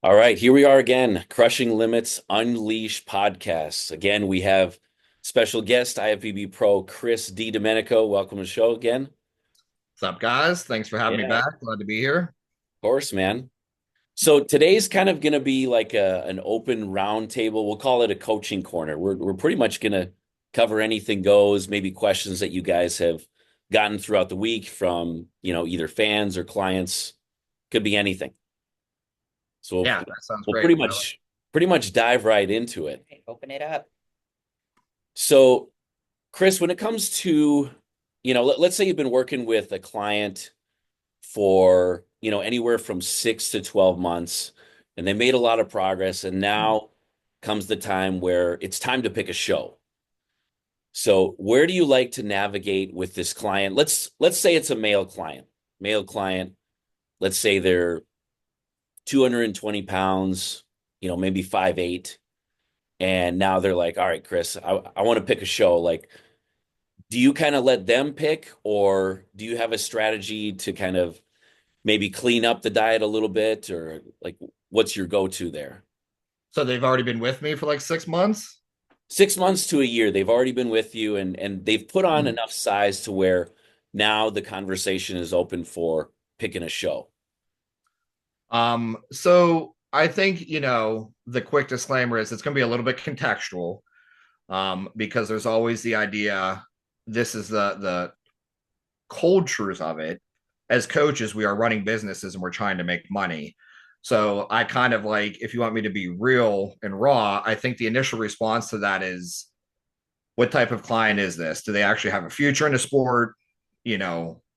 All right, here we are again, Crushing Limits Unleashed podcast. Again, we have special guest IFBB Pro Chris DiDomenico. Welcome to the show again. Of What's up, guys? Thanks for having me Yeah. back. Glad to be here. course, man. So today's kind of going to be like an open round table. We'll call it a coaching corner. We're pretty much going to cover anything goes, maybe questions that you guys have gotten throughout the week from, either fans or clients. Could be anything. So we'll, Yeah, that sounds we'll great. pretty much dive right into it. Okay, open it up. So, Chris, when it comes to, let's say you've been working with a client for, anywhere from 6 to 12 months, and they made a lot of progress, and now comes the time where it's time to pick a show. So, where do you like to navigate with this client? Let's say it's a male client. Male client, let's say they're 220 pounds, maybe 5'8", and now they're like, all right, Chris, I want to pick a show. Like, do you kind of let them pick, or do you have a strategy to kind of maybe clean up the diet a little bit, or like what's your go-to there? So they've already been with me for like 6 months. 6 months to a year, they've already been with you, and they've put on enough size to where now the conversation is open for picking a show. So I think, the quick disclaimer is it's going to be a little bit contextual, because there's always the idea, this is the cold truth of it. As coaches, we are running businesses and we're trying to make money. So I kind of like, if you want me to be real and raw, I think the initial response to that is, what type of client is this? Do they actually have a future in the sport?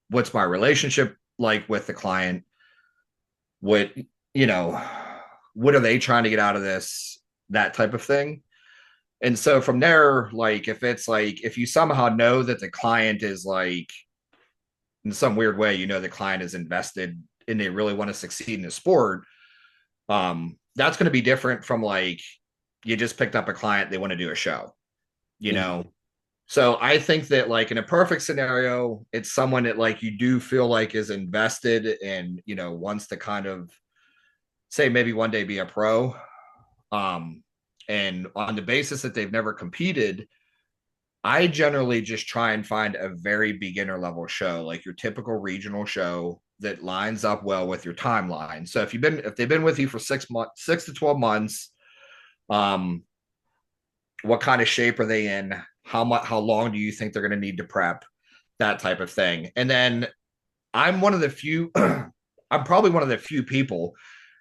What's my relationship like with the client? What, you know, what are they trying to get out of this? That type of thing. And so from there, like if it's like if you somehow know that the client is like in some weird way, the client is invested and they really want to succeed in the sport, that's going to be different from like you just picked up a client, they want to do a show, you Mhm. know. So I think that like in a perfect scenario, it's someone that like you do feel like is invested and wants to kind of say maybe one day be a pro. Um, and on the basis that they've never competed, I generally just try and find a very beginner level show, like your typical regional show that lines up well with your timeline. So if they've been with you for 6 months, 6 to 12 months, um, what kind of shape are they in? How long do you think they're going to need to prep? That type of thing. And then I'm one of the few, I'm probably one of the few people,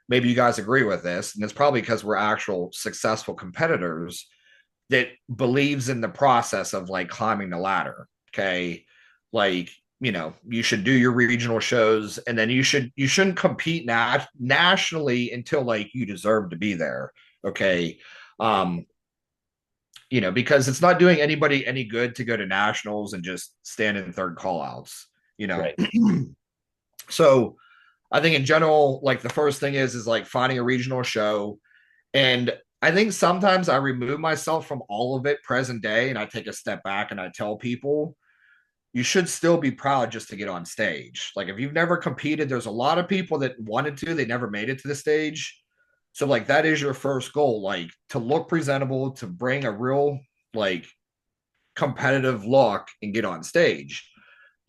maybe you guys agree with this, and it's probably because we're actual successful competitors that believes in the process of like climbing the ladder. Okay. Like, you should do your regional shows and then you shouldn't compete nationally until like you deserve to be there. Okay. Um, because it's not doing anybody any good to go to nationals and just stand in third call outs, you know. Right. So I think in general, like the first thing is like finding a regional show. And I think sometimes I remove myself from all of it present day and I take a step back and I tell people you should still be proud just to get on stage. Like if you've never competed, there's a lot of people that wanted to, they never made it to the stage. So like that is your first goal, like to look presentable, to bring a real like competitive look and get on stage.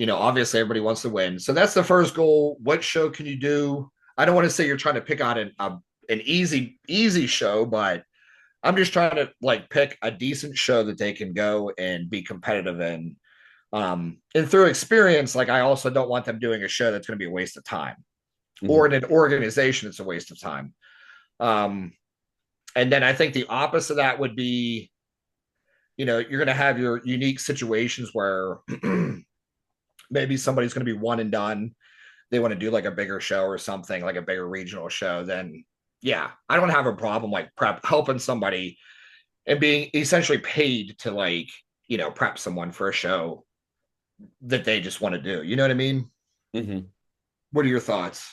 Obviously everybody wants to win. So that's the first goal. What show can you do? I don't want to say you're trying to pick out an easy show, but I'm just trying to like pick a decent show that they can go and be competitive in. And through experience, like I also don't want them doing a show that's going to be a waste of time, or Mhm. in an organization it's a waste of time. Um, and then I think the opposite of that would be, you're going to have your unique situations where maybe somebody's going to be one and done. They want to do like a bigger show or something, like a bigger regional show. Then, yeah, I don't have a problem like prep helping somebody and being essentially paid to like, prep someone for a show that they just want to do. You know what I mean? Mhm. What are your thoughts?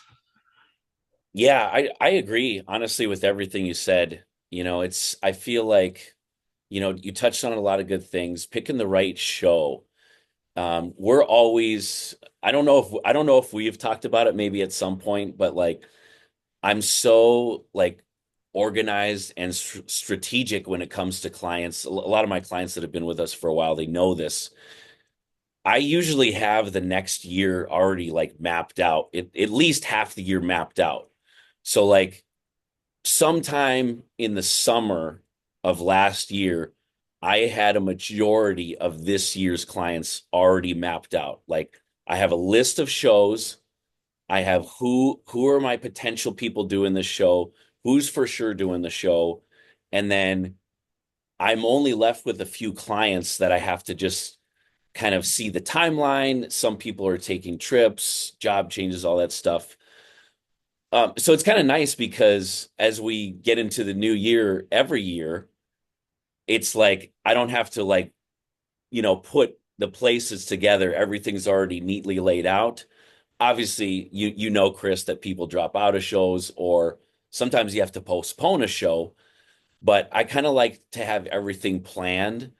Yeah, I agree honestly with everything you said. I feel like, you touched on a lot of good things. Picking the right show. We're always, I don't know if we've talked about it maybe at some point, but like I'm so like organized and strategic when it comes to clients. A lot of my clients that have been with us for a while, they know this. I usually have the next year already like mapped out, at least half the year mapped out. So like sometime in the summer of last year, I had a majority of this year's clients already mapped out. Like I have a list of shows. I have who are my potential people doing the show, who's for sure doing the show, and then I'm only left with a few clients that I have to just kind of see the timeline. Some people are taking trips, job changes, all that stuff. So it's kind of nice because as we get into the new year every year, it's like I don't have to like, put the places together. Everything's already neatly laid out. Obviously, Chris, that people drop out of shows or sometimes you have to postpone a show, but I kind of like to have everything planned.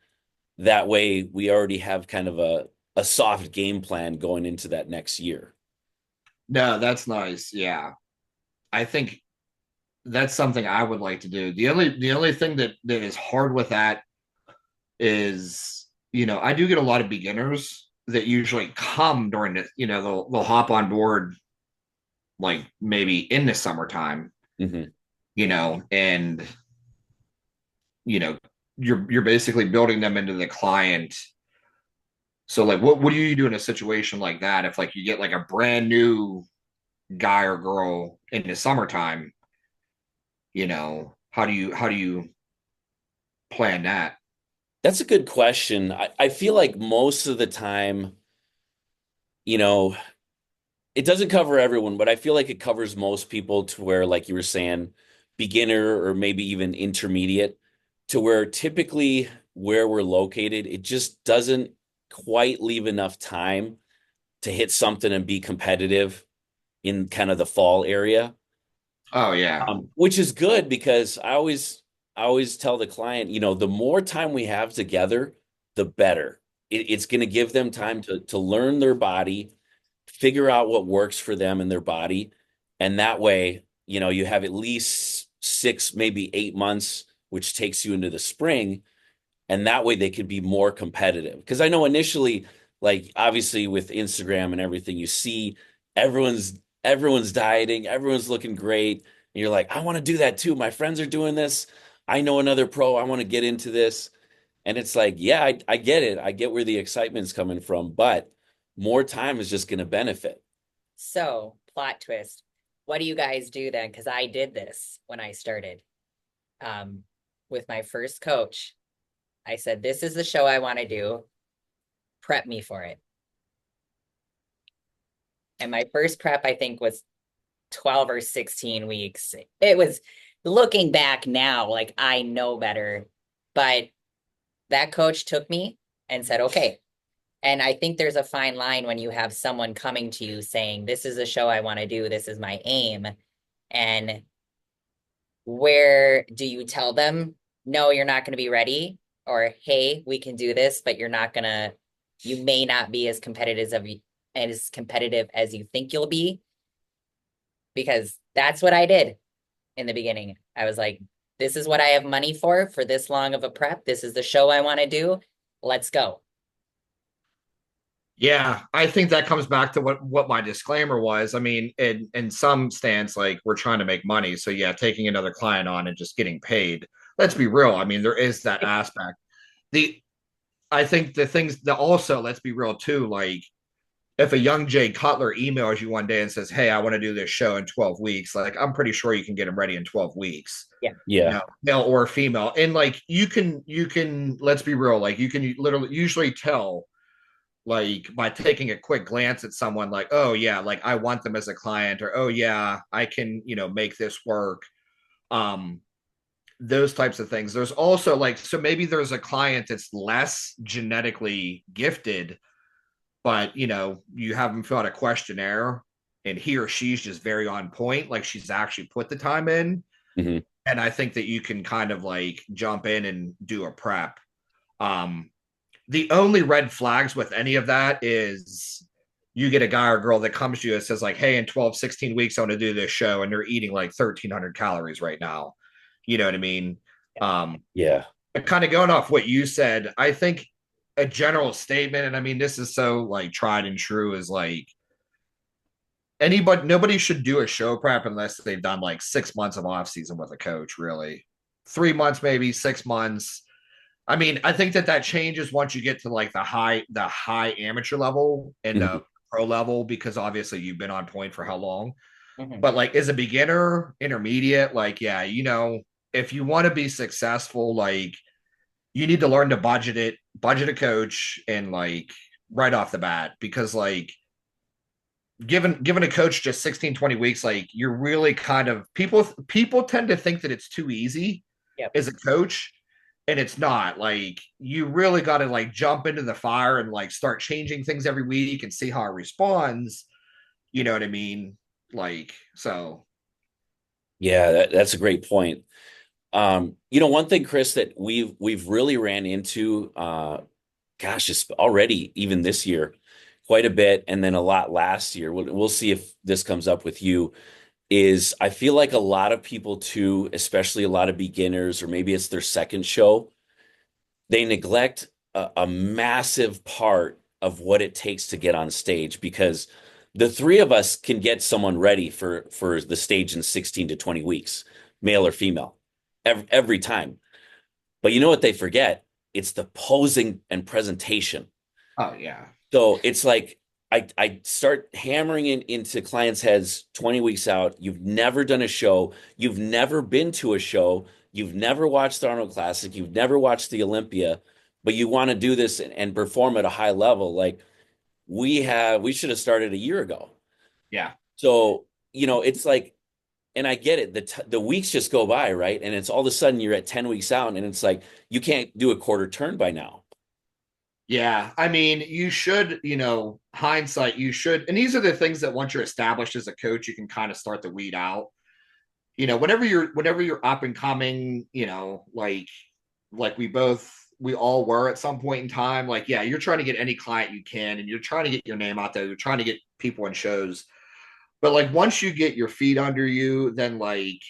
That way we already have kind of a soft game plan going into that next year. No, that's nice. Yeah. I think that's something I would like to do. The only thing that is hard with that is, I do get a lot of beginners that usually come during the, they'll hop on board like maybe in the summertime, Hmm. and you know, you're basically building them into the client. So like what do you do in a situation like that if like you get like a brand new guy or girl in the summertime, how do you plan that? That's a good question. I feel like most of the time, you know, it doesn't cover everyone, but I feel like it covers most people to where, like you were saying, beginner or maybe even intermediate, to where typically where we're located, it just doesn't quite leave enough time to hit something and be competitive in kind of the fall area. Oh yeah. Which is good because I always tell the client, the more time we have together, the better. It's going to give them time to learn their body, figure out what works for them and their body, and that way, you have at least 6, maybe 8 months, which takes you into the spring, and that way they can be more competitive. Because I know initially, like obviously with Instagram and everything, you see everyone's dieting, everyone's looking great, and you're like, I want to do that too. My friends are doing this. I know another pro. I want to get into this. And it's like, yeah, I get it. I get where the excitement's coming from, but more time is just going to benefit. So, plot twist. What do you guys do then? Because I did this when I started um, with my first coach. I said, this is the show I want to do. Prep me for it. And my first prep, I think, was 12 or 16 weeks. It was looking back now, like I know better. But that coach took me and said, okay. And I think there's a fine line when you have someone coming to you saying, this is a show I want to do, this is my aim. And where do you tell them, no, you're not going to be ready? Or, hey, we can do this, but you may not be as competitive as you think you'll be. Because that's what I did in the beginning. I was like, this is what I have money for this long of a prep. This is the show I want to do. Let's go. Yeah, I think that comes back to what my disclaimer was. I mean, in some stance, like we're trying to make money. So yeah, taking another client on and just getting paid. Let's be real. I mean, there is that aspect. The I think the things that also, let's be real too, like if a young Jay Cutler emails you one day and says, hey, I want to do this show in 12 weeks, like I'm pretty sure you can get him ready in 12 weeks. Yeah. Yeah. Male or female. And like you can, let's be real, like you can literally usually tell like by taking a quick glance at someone like, oh yeah, like I want them as a client, or oh yeah, I can, make this work. Um, those types of things. There's also like, so maybe there's a client that's less genetically gifted, but you have them fill out a questionnaire and he or she's just very on point, like she's actually put the time in. Hmm. And I think that you can kind of like jump in and do a prep. um the only red flags with any of that is you get a guy or girl that comes to you and says like, hey, in 12, 16 weeks, I want to do this show. And they're eating like 1,300 calories right now. You know what I mean? Um, Yeah. kind of going off what you said, I think a general statement, and I mean, this is so like tried and true, is like nobody should do a show prep unless they've done like 6 months of off season with a coach, really. 3 months, maybe 6 months. I mean, I think that changes once you get to like the high amateur level and Mhm. the pro level, because obviously you've been on point for how long. Mhm. But like as a beginner, intermediate, like yeah, if you want to be successful, like you need to learn to budget a coach, and like right off the bat, because like given a coach just 16, 20 weeks, like you're really kind of people tend to think that it's too easy Yep. as a coach, and it's not. Like you really got to like jump into the fire and like start changing things every week and see how it responds. You know what I mean? Like, so Yeah, that's a great point. One thing, Chris, that we've really ran into, gosh, it's already even this year, quite a bit, and then a lot last year. We'll see if this comes up with you. Is I feel like a lot of people too, especially a lot of beginners, or maybe it's their second show, they neglect a massive part of what it takes to get on stage, because the three of us can get someone ready for the stage in 16 to 20 weeks, male or female, every time. But you know what they forget? It's the posing and presentation. oh yeah. So it's like I start hammering into clients' heads 20 weeks out. You've never done a show. You've never been to a show. You've never watched the Arnold Classic. You've never watched the Olympia, but you want to do this and perform at a high level. Like we should have started a year ago. Yeah. So, it's like, and I get it. The weeks just go by, right? And it's all of a sudden you're at 10 weeks out, and it's like you can't do a quarter turn by now. Yeah, I mean, you should, hindsight, you should, and these are the things that once you're established as a coach, you can kind of start to weed out. Whenever you're up and coming, like we all were at some point in time. Like, yeah, you're trying to get any client you can, and you're trying to get your name out there. You're trying to get people in shows. But like once you get your feet under you, then like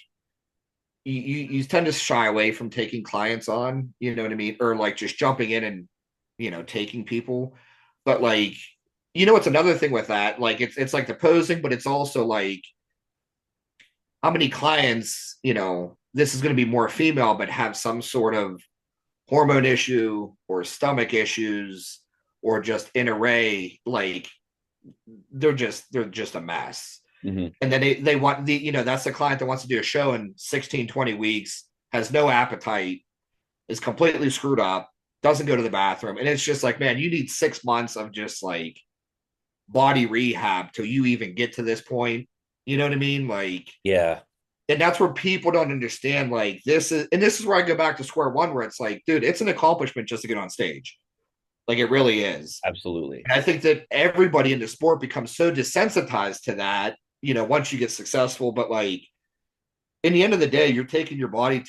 you tend to shy away from taking clients on, you know what I mean? Or like just jumping in and taking people. But like, it's another thing with that. Like it's like the posing, but it's also like how many clients, this is going to be more female, but have some sort of hormone issue or stomach issues or just an array, like they're just a mess. Mhm. And then they want that's the client that wants to do a show in 16, 20 weeks, has no appetite, is completely screwed up, doesn't go to the bathroom. And it's just like, man, you need 6 months of just like body rehab till you even get to this point. You know what I mean? Like, Yeah, and that's where people don't understand. Like, this is where I go back to square one, where it's like, dude, it's an accomplishment just to get on stage. Like, it really is. absolutely. And I think that everybody in the sport becomes so desensitized to that, once you get successful. But like, in the end of the day, you're taking your body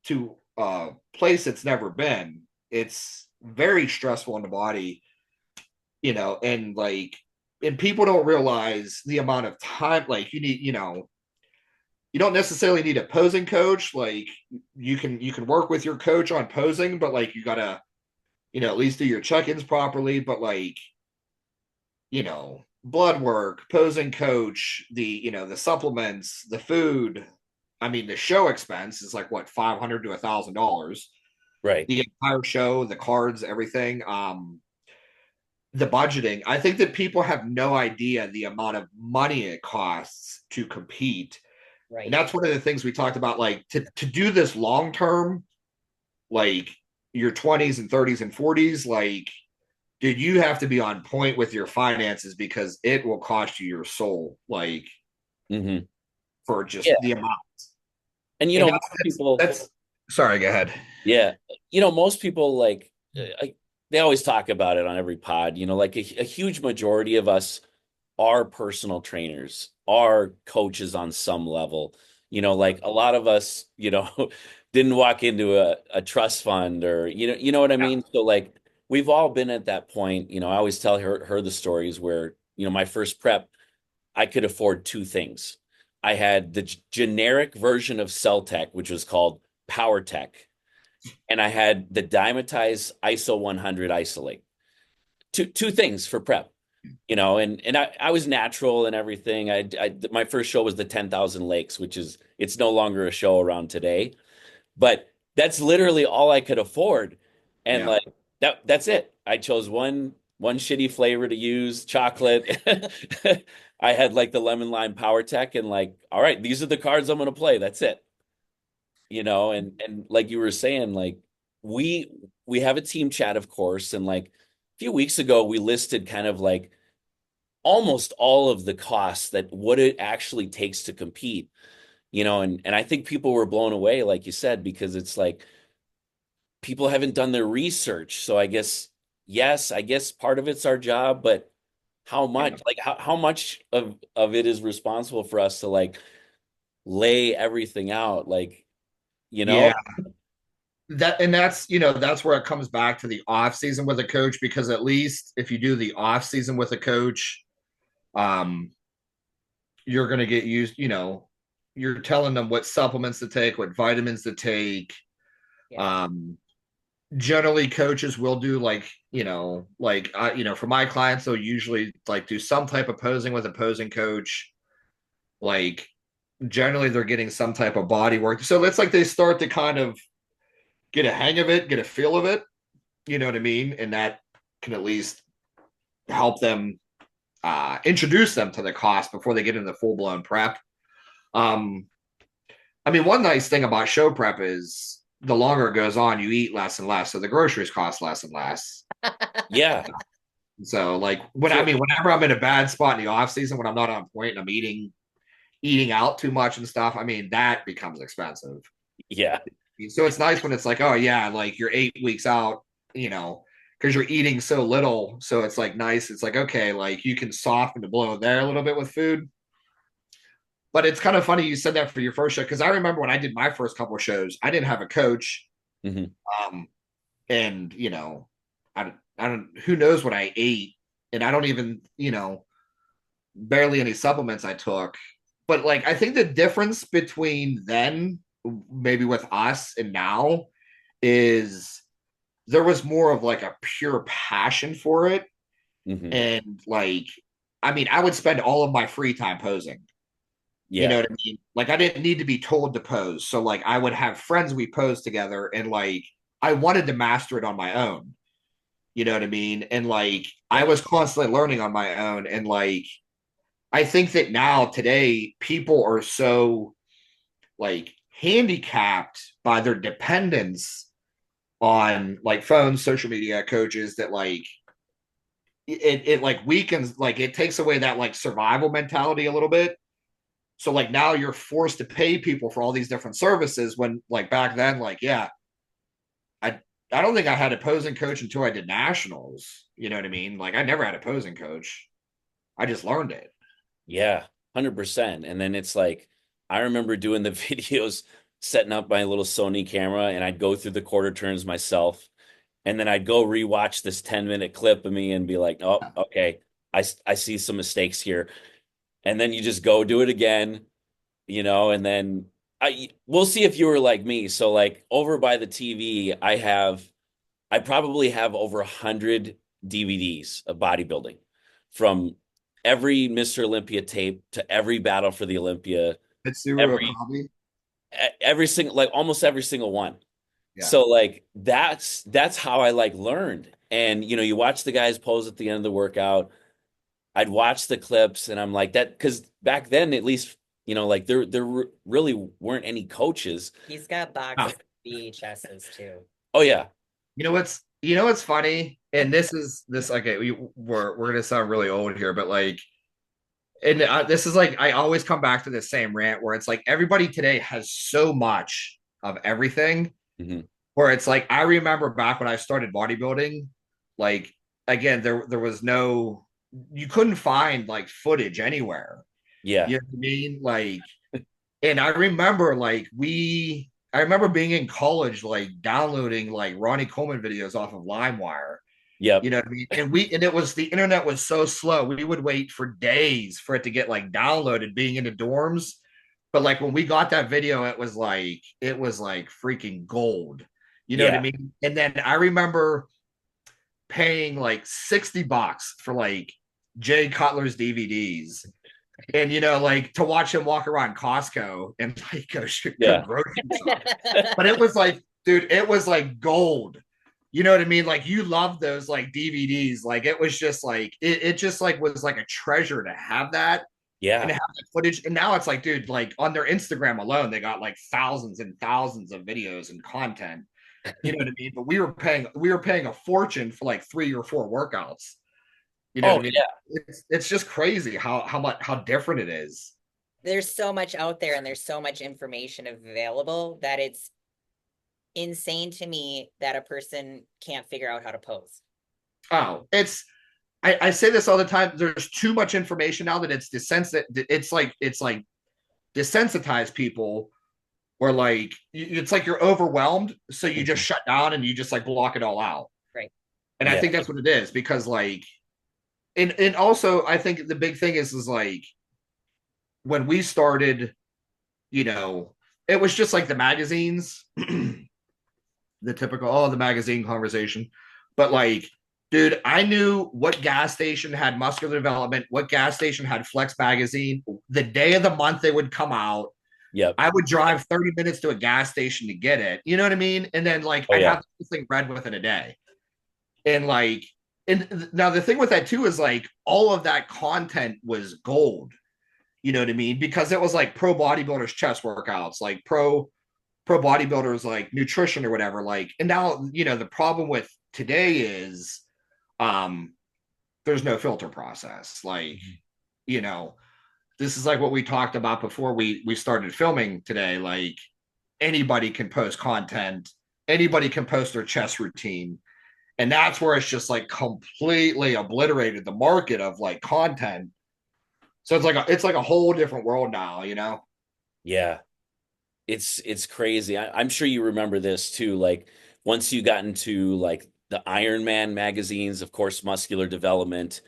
to a place it's never been. It's very stressful on the body, and like, and people don't realize the amount of time like you need. You don't necessarily need a posing coach. Like you can work with your coach on posing, but like you gotta at least do your check-ins properly. But like blood work, posing coach, the supplements, the food. I mean, the show expense is like what, $500 to $1,000. Right. The entire show, the cards, everything. The budgeting. I think that people have no idea the amount of money it costs to compete. And Right. that's one of the things we talked about, like to do this long term, like your 20s and 30s and 40s, like, dude, you have to be on point with your finances because it will cost you your soul, like Hmm. for just Yeah. the amount. And And most people, that's sorry, go ahead. yeah, most people like they always talk about it on every pod, like a huge majority of us are personal trainers, are coaches on some level. Like a lot of us, didn't walk into a trust fund, or you know what I Yeah. mean? So like we've all been at that point. I always tell her the stories where my first prep, I could afford two things. I had the generic version of Cell Tech, which was called Power Tech, and I had the Dymatize ISO 100 Isolate. Two things for prep, and I was natural and everything. My first show was the 10,000 Lakes, which is it's no longer a show around today, but that's literally all I could afford. And Yeah. like that's it. I chose one shitty flavor to use, chocolate. I had like the lemon lime power tech and like, all right, these are the cards I'm gonna play. That's it. And like you were saying, like we we have a team chat, of course, and like a few weeks ago we listed kind of like almost all of the costs that what it actually takes to compete, and I think people were blown away, like you said, because it's like people haven't done their research. So I guess, yes, I guess part of it's our job, but how Yeah. much, like how much of it is responsible for us to like lay everything out, like, you know? Yeah. That's where it comes back to the off season with a coach, because at least if you do the off season with a coach, um, you're going to get used, you're telling them what supplements to take, what vitamins to take. Yeah. Generally coaches will do like, for my clients, they'll usually like do some type of posing with a posing coach. Like generally they're getting some type of body work. So it's like they start to kind of get a hang of it, get a feel of it. You know what I mean? And that can at least help them introduce them to the cost before they get into full blown prep. Um, I mean, one nice thing about show prep is the longer it goes on, you eat less and less, so the groceries cost less and less. Yeah, So, like, sure. whenever I'm in a bad spot in the off season, when I'm not on point and I'm eating out too much and stuff, I mean, that becomes expensive. Yeah. So it's nice when it's like, oh yeah, like you're 8 weeks out, because you're eating so little. So it's like nice. It's like, okay, like you can soften the blow there a little bit with food. But it's kind of funny you said that for your first show, because I remember when I did my first couple of shows, I didn't have a coach. Hmm. Um, and I don't, who knows what I ate, and I don't even, barely any supplements I took. But like, I think the difference between then, maybe with us and now, is there was more of like a pure passion for it. Hmm. And like, I mean, I would spend all of my free time posing. You know Yeah. what I mean? Like, I didn't need to be told to pose. So like, I would have friends, we pose together, and like I wanted to master it on my own. You know what I mean? And like I Yeah. was constantly learning on my own. And like I think that now today people are so like handicapped by their dependence on like phones, social media, coaches, that like it like weakens, like it takes away that like survival mentality a little bit. So like now you're forced to pay people for all these different services, when like back then, like, yeah, I I don't think I had a posing coach until I did nationals. You know what I mean? Like I never had a posing coach. I just learned it. Yeah. 100%. And then it's like, I remember doing the videos, setting up my little Sony camera, and I'd go through the quarter turns myself. And then I'd go rewatch this 10-minute clip of me and be like, oh, okay, I see some mistakes here. And then you just go do it again, and then we'll see if you were like me. So like over by the TV, I probably have over 100 DVDs of bodybuilding, from every Mr. Olympia tape to every battle for the Olympia, Mitsuru every Okabe. every single, like almost every single one. Yeah. So like that's how I like learned. And you watch the guys pose at the end of the workout. I'd watch the clips and I'm like that, because back then at least, like there really weren't any coaches. He's got Ah. boxes of VHSs too. Oh yeah. You know what's funny, and this okay, we're gonna sound really old here, but like, and this is like I always come back to the same rant where it's like everybody today has so much of everything, Hmm. where it's like I remember back when I started bodybuilding, like again there was no, you couldn't find like footage anywhere. Yeah. You know what I mean? Like, and I remember like I remember being in college, like downloading like Ronnie Coleman videos off of LimeWire. Yep. You know what I mean? And it was, the internet was so slow. We would wait for days for it to get like downloaded, being in the dorms. But like when we got that video, it was like freaking gold. You know what I Yeah. mean? And then I remember paying like $60 for like Jay Cutler's DVDs. And like to watch him walk around Costco and like go Yeah. grocery shop. But it was like, dude, it was like gold. You know what I mean? Like you love those like DVDs. Like it was just like it just like was like a treasure to have that and Yeah. have that footage. And now it's like, dude, like on their Instagram alone, they got like thousands and thousands of videos and content. You know what I mean? But we were paying a fortune for like 3 or 4 workouts. You know what Oh I mean? yeah. It's just crazy how different it is. There's so much out there and there's so much information available that it's insane to me that a person can't figure out how to pose. Oh, I say this all the time. There's too much information now that it's like desensitized people, or like it's like you're overwhelmed, so you just Mhm. shut down and you just like block it all out. Right. And I Yeah. think that's what it is, because like and also I think the big thing is like when we started, you know, it was just like the magazines, the typical the magazine conversation. But like, dude, I knew what gas station had Muscular Development, what gas station had Flex Magazine, the day of the month they would come out. Yep. I would drive 30 minutes to a gas station to get it. You know what I mean? And then like Oh I'd yeah. have this thing read within a day. And like, and now the thing with that too is like all of that content was gold. You know what I mean? Because it was like pro bodybuilders chest workouts, like pro bodybuilders like nutrition or whatever. Like, and now the problem with today is um there's no filter process. Like, you know, this is like what we talked about before we started filming today. Like anybody can post content, anybody can post their chest routine. And that's where it's just like completely obliterated the market of like content. So it's like a whole different world now, you know? Yeah. It's crazy. I'm sure you remember this too. Like once you got into like the Iron Man magazines, of course, Muscular Development.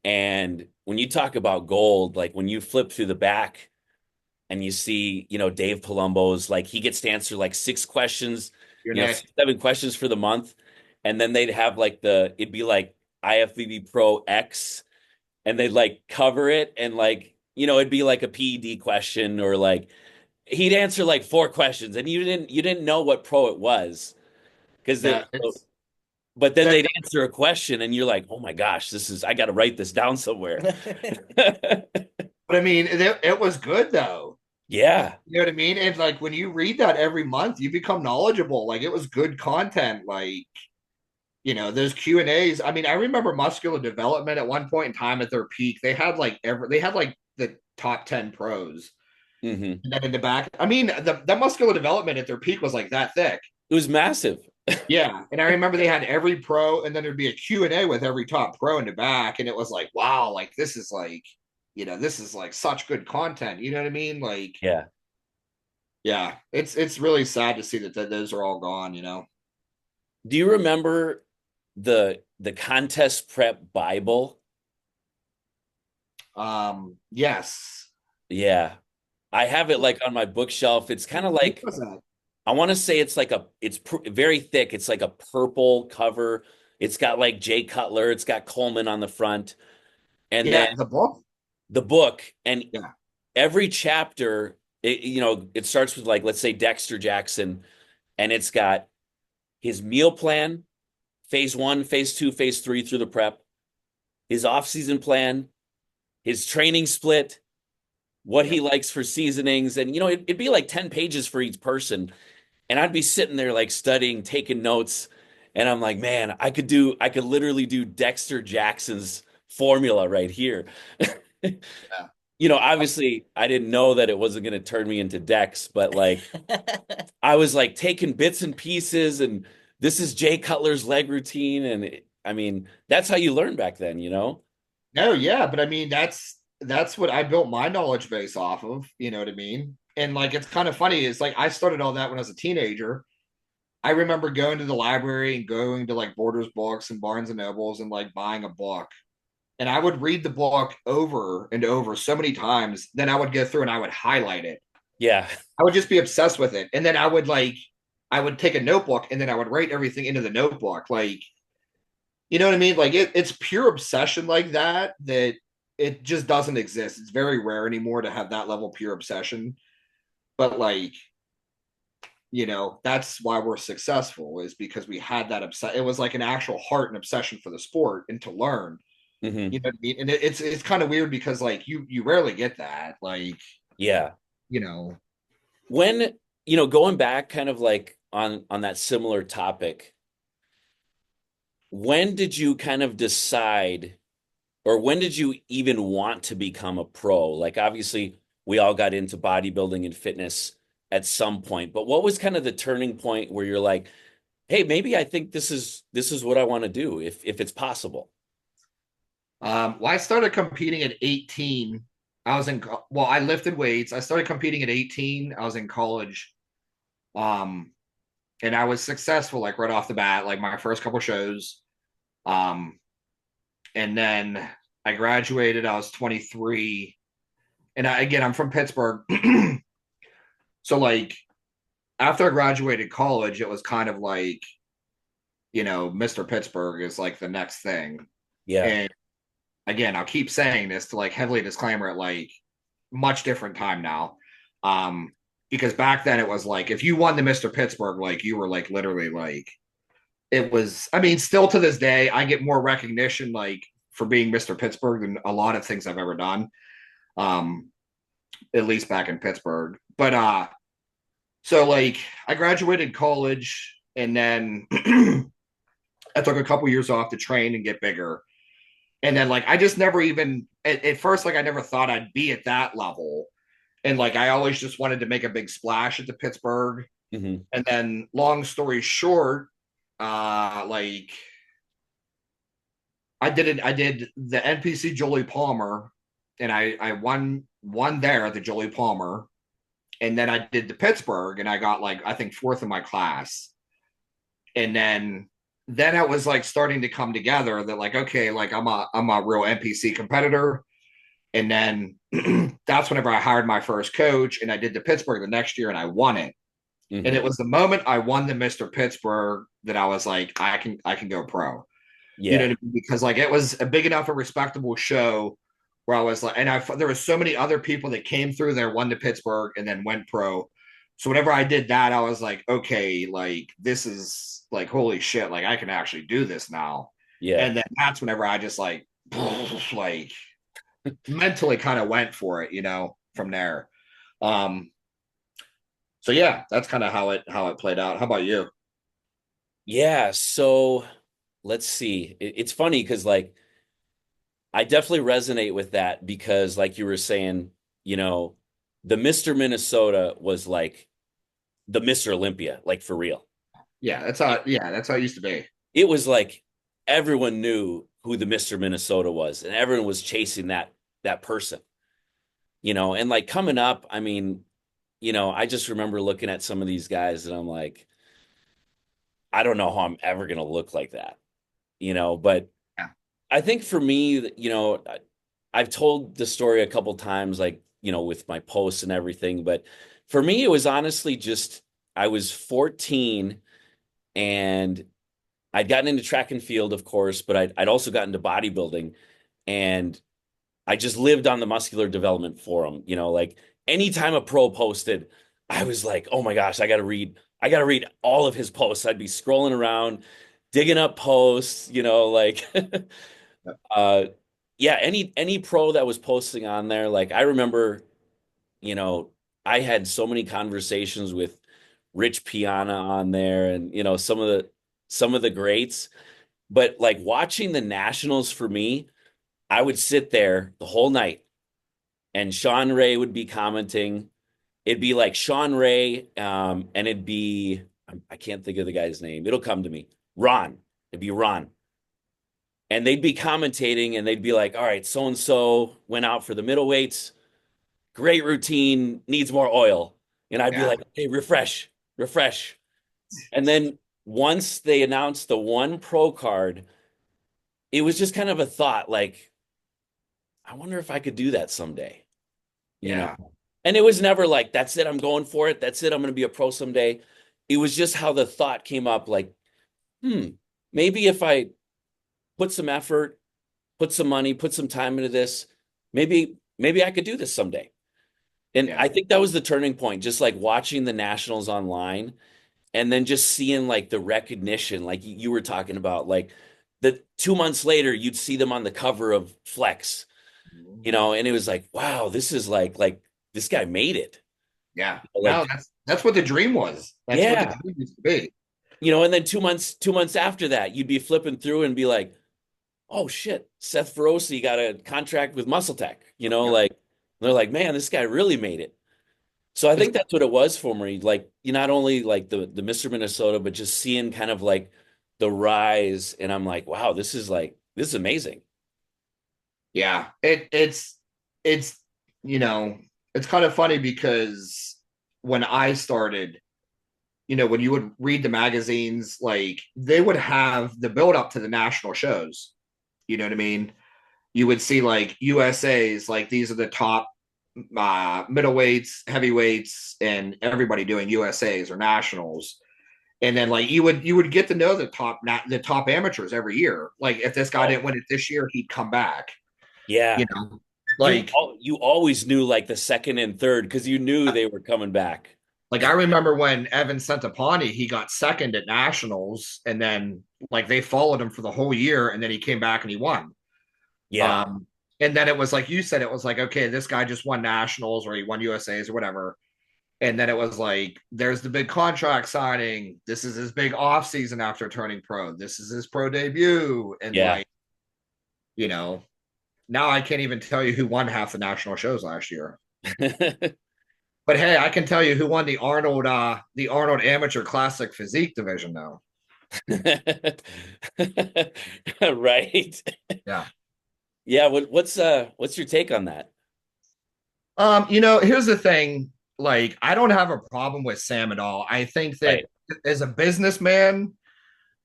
And when you talk about gold, like when you flip through the back and you see, Dave Palumbo's, like he gets to answer like 6 questions, You're next. 6, 7 questions for the month. And then they'd have like it'd be like IFBB Pro X, and they'd like cover it. And like, it'd be like a PED question, or like he'd answer like 4 questions and you didn't know what pro it was. Because Yeah, it's but then that they'd answer a question and you're like, oh my gosh, I got to write this down somewhere. but I mean it was good though. Yeah. You know what I mean? And like when you read that every month, you become knowledgeable. Like it was good content. Like, those Q&As. I mean, I remember Muscular Development at one point in time at their peak. They had like the top 10 pros. Hmm. And then in the back, I mean, the Muscular Development at their peak was like that thick. It was massive. Yeah. And I remember they had every pro, and then there'd be a Q&A with every top pro in the back. And it was like, wow, like this is like such good content. You know what I mean? Like, Yeah. yeah, it's really sad to see that those are all gone. Do you remember the contest prep Bible? Yes. Yeah. I have it like on my bookshelf. It's kind of What like, was that? I want to say it's very thick. It's like a purple cover. It's got like Jay Cutler. It's got Coleman on the front. And then Yeah, the book. the book, and Yeah. every chapter, it starts with like, let's say Dexter Jackson, and it's got his meal plan, phase one, phase two, phase three through the prep, his off-season plan, his training split, what Yeah. he likes for seasonings. And, it'd be like 10 pages for each person. And I'd be sitting there like studying, taking notes. And I'm like, man, I could literally do Dexter Jackson's formula right here. Yeah. Obviously I didn't know that it wasn't going to turn me into Dex, but like I was like taking bits and pieces, and this is Jay Cutler's leg routine. And I mean, that's how you learn back then. No, yeah, but I mean that's what I built my knowledge base off of, you know what I mean? And like it's kind of funny, it's like I started all that when I was a teenager. I remember going to the library and going to like Borders Books and Barnes and Nobles and like buying a book. And I would read the book over and over so many times. Then I would go through and I would highlight it. Yeah. I would just be obsessed with it. And then I would take a notebook and then I would write everything into the notebook. Like, you know what I mean? Like it's pure obsession like that that it just doesn't exist. It's very rare anymore to have that level of pure obsession. But like, that's why we're successful is because we had that it was like an actual heart and obsession for the sport and to learn. Hmm. You know what I mean? And it's kind of weird because like you rarely get that. Like, Yeah. you know, When, going back kind of like on that similar topic, when did you kind of decide, or when did you even want to become a pro? Like obviously we all got into bodybuilding and fitness at some point, but what was kind of the turning point where you're like, hey, maybe I think this is what I want to do if it's possible. well, I started competing at 18. I lifted weights. I started competing at 18. I was in college. Um, and I was successful like right off the bat, like my first couple shows. Um, and then I graduated. I was 23, and I'm from Pittsburgh. So like after I graduated college, it was kind of like, Mr. Pittsburgh is like the next thing. Yeah. And again, I'll keep saying this to like heavily disclaimer it like much different time now. Because back then it was like if you won the Mr. Pittsburgh, like you were like literally like it was. I mean, still to this day, I get more recognition like for being Mr. Pittsburgh than a lot of things I've ever done. Um, at least back in Pittsburgh. But so like I graduated college and then I took a couple years off to train and get bigger. And then like I just never even at first like I never thought I'd be at that level. And like I always just wanted to make a big splash at the Pittsburgh. Hmm. And then long story short, like I did the NPC Jolie Palmer and I won there at the Jolie Palmer. And then I did the Pittsburgh and I got like I think fourth in my class. And then it was like starting to come together that like okay, like I'm a real NPC competitor. And then that's whenever I hired my first coach and I did the Pittsburgh the next year and I won it. And Hmm. it was the moment I won the Mr. Pittsburgh that I was like, I can go pro. You know Yeah. what I mean? Because like it was a big enough and respectable show where I was like, and there was so many other people that came through there, won the Pittsburgh, and then went pro. So whenever I did that, I was like, okay, like this is like holy shit, like I can actually do this now. Yeah. And then that's whenever I just like like mentally kind of went for it, from there. Um, so yeah, that's kind of how it played out. How about you? Yeah. So let's see. It's funny because like I definitely resonate with that because like you were saying, you know, the Mr. Minnesota was like the Mr. Olympia, like for real. That's how it used to be. It was like everyone knew who the Mr. Minnesota was and everyone was chasing that person, and like coming up, I mean, I just remember looking at some of these guys and I'm like, I don't know how I'm ever gonna look like that, but Yeah. I think for me, I've told the story a couple times, like, with my posts and everything, but for me, it was honestly just I was 14 and I'd gotten into track and field, of course, but I'd also gotten into bodybuilding and I just lived on the muscular development forum. Like anytime a pro posted, I was like, oh my gosh, I gotta read all of his posts. I'd be scrolling around, digging up posts, like uh yeah, any pro that was posting on there, like I remember, you know, I had so many conversations with Rich Piana on there and some of the greats. But like watching the nationals for me, I would sit there the whole night and Sean Ray would be commenting. It'd be like Sean Ray, and it'd be I can't think of the guy's name. It'll come to me. Ron. It'd be Ron. And they'd be commentating and they'd be like, all right, so and so went out for the middleweights. Great routine, needs more oil. And I'd be Yeah. like, hey, refresh, refresh. And then once they announced the one pro card, it was just kind of a thought like, I wonder if I could do that someday, you know? Yeah. And it was never like, that's it, I'm going for it. That's it, I'm going to be a pro someday. It was just how the thought came up like, hmm, maybe if I put some effort, put some money, put some time into this, maybe I could do this someday. And Yeah. I think that was the turning point, just like watching the nationals online and then just seeing like the recognition, like you were talking about, like the 2 months later, you'd see them on the cover of Flex, and it was like, wow, this is like this guy made it. Yeah. No, Like, that's what the dream was. That's what the yeah. dream used to be. And then 2 months after that, you'd be flipping through and be like, oh shit, Seth Feroce got a contract with Muscle Tech, Yep. like they're like, man, this guy really made it. So I think that's what it was for me. Like, you not only like the Mr. Minnesota, but just seeing kind of like the rise. And I'm like, wow, this is amazing. Yeah. It's it's kind of funny because when I started, when you would read the magazines, like they would have the build up to the national shows. You know what I mean? You would see like USA's, like these are the top middleweights, heavyweights, and everybody doing USA's or nationals. And then like you would get to know the top amateurs every year. Like if this guy Oh, didn't win it this year, he'd come back. yeah. You know, You like you always knew like the second and third because you knew they were coming back. like I remember when Evan Centopani, he got second at nationals, and then like they followed him for the whole year, and then he came back and he won. Yeah. Um, and then it was like you said, it was like, okay, this guy just won nationals or he won USA's or whatever. And then it was like, there's the big contract signing. This is his big off season after turning pro. This is his pro debut. And Yeah. like, you know, now I can't even tell you who won half the national shows last year. But hey, I can tell you who won the Arnold Amateur Classic Physique division though. Right. Yeah. Yeah, what's your take on that? Here's the thing. Like, I don't have a problem with Sam at all. I think that Right. as a businessman,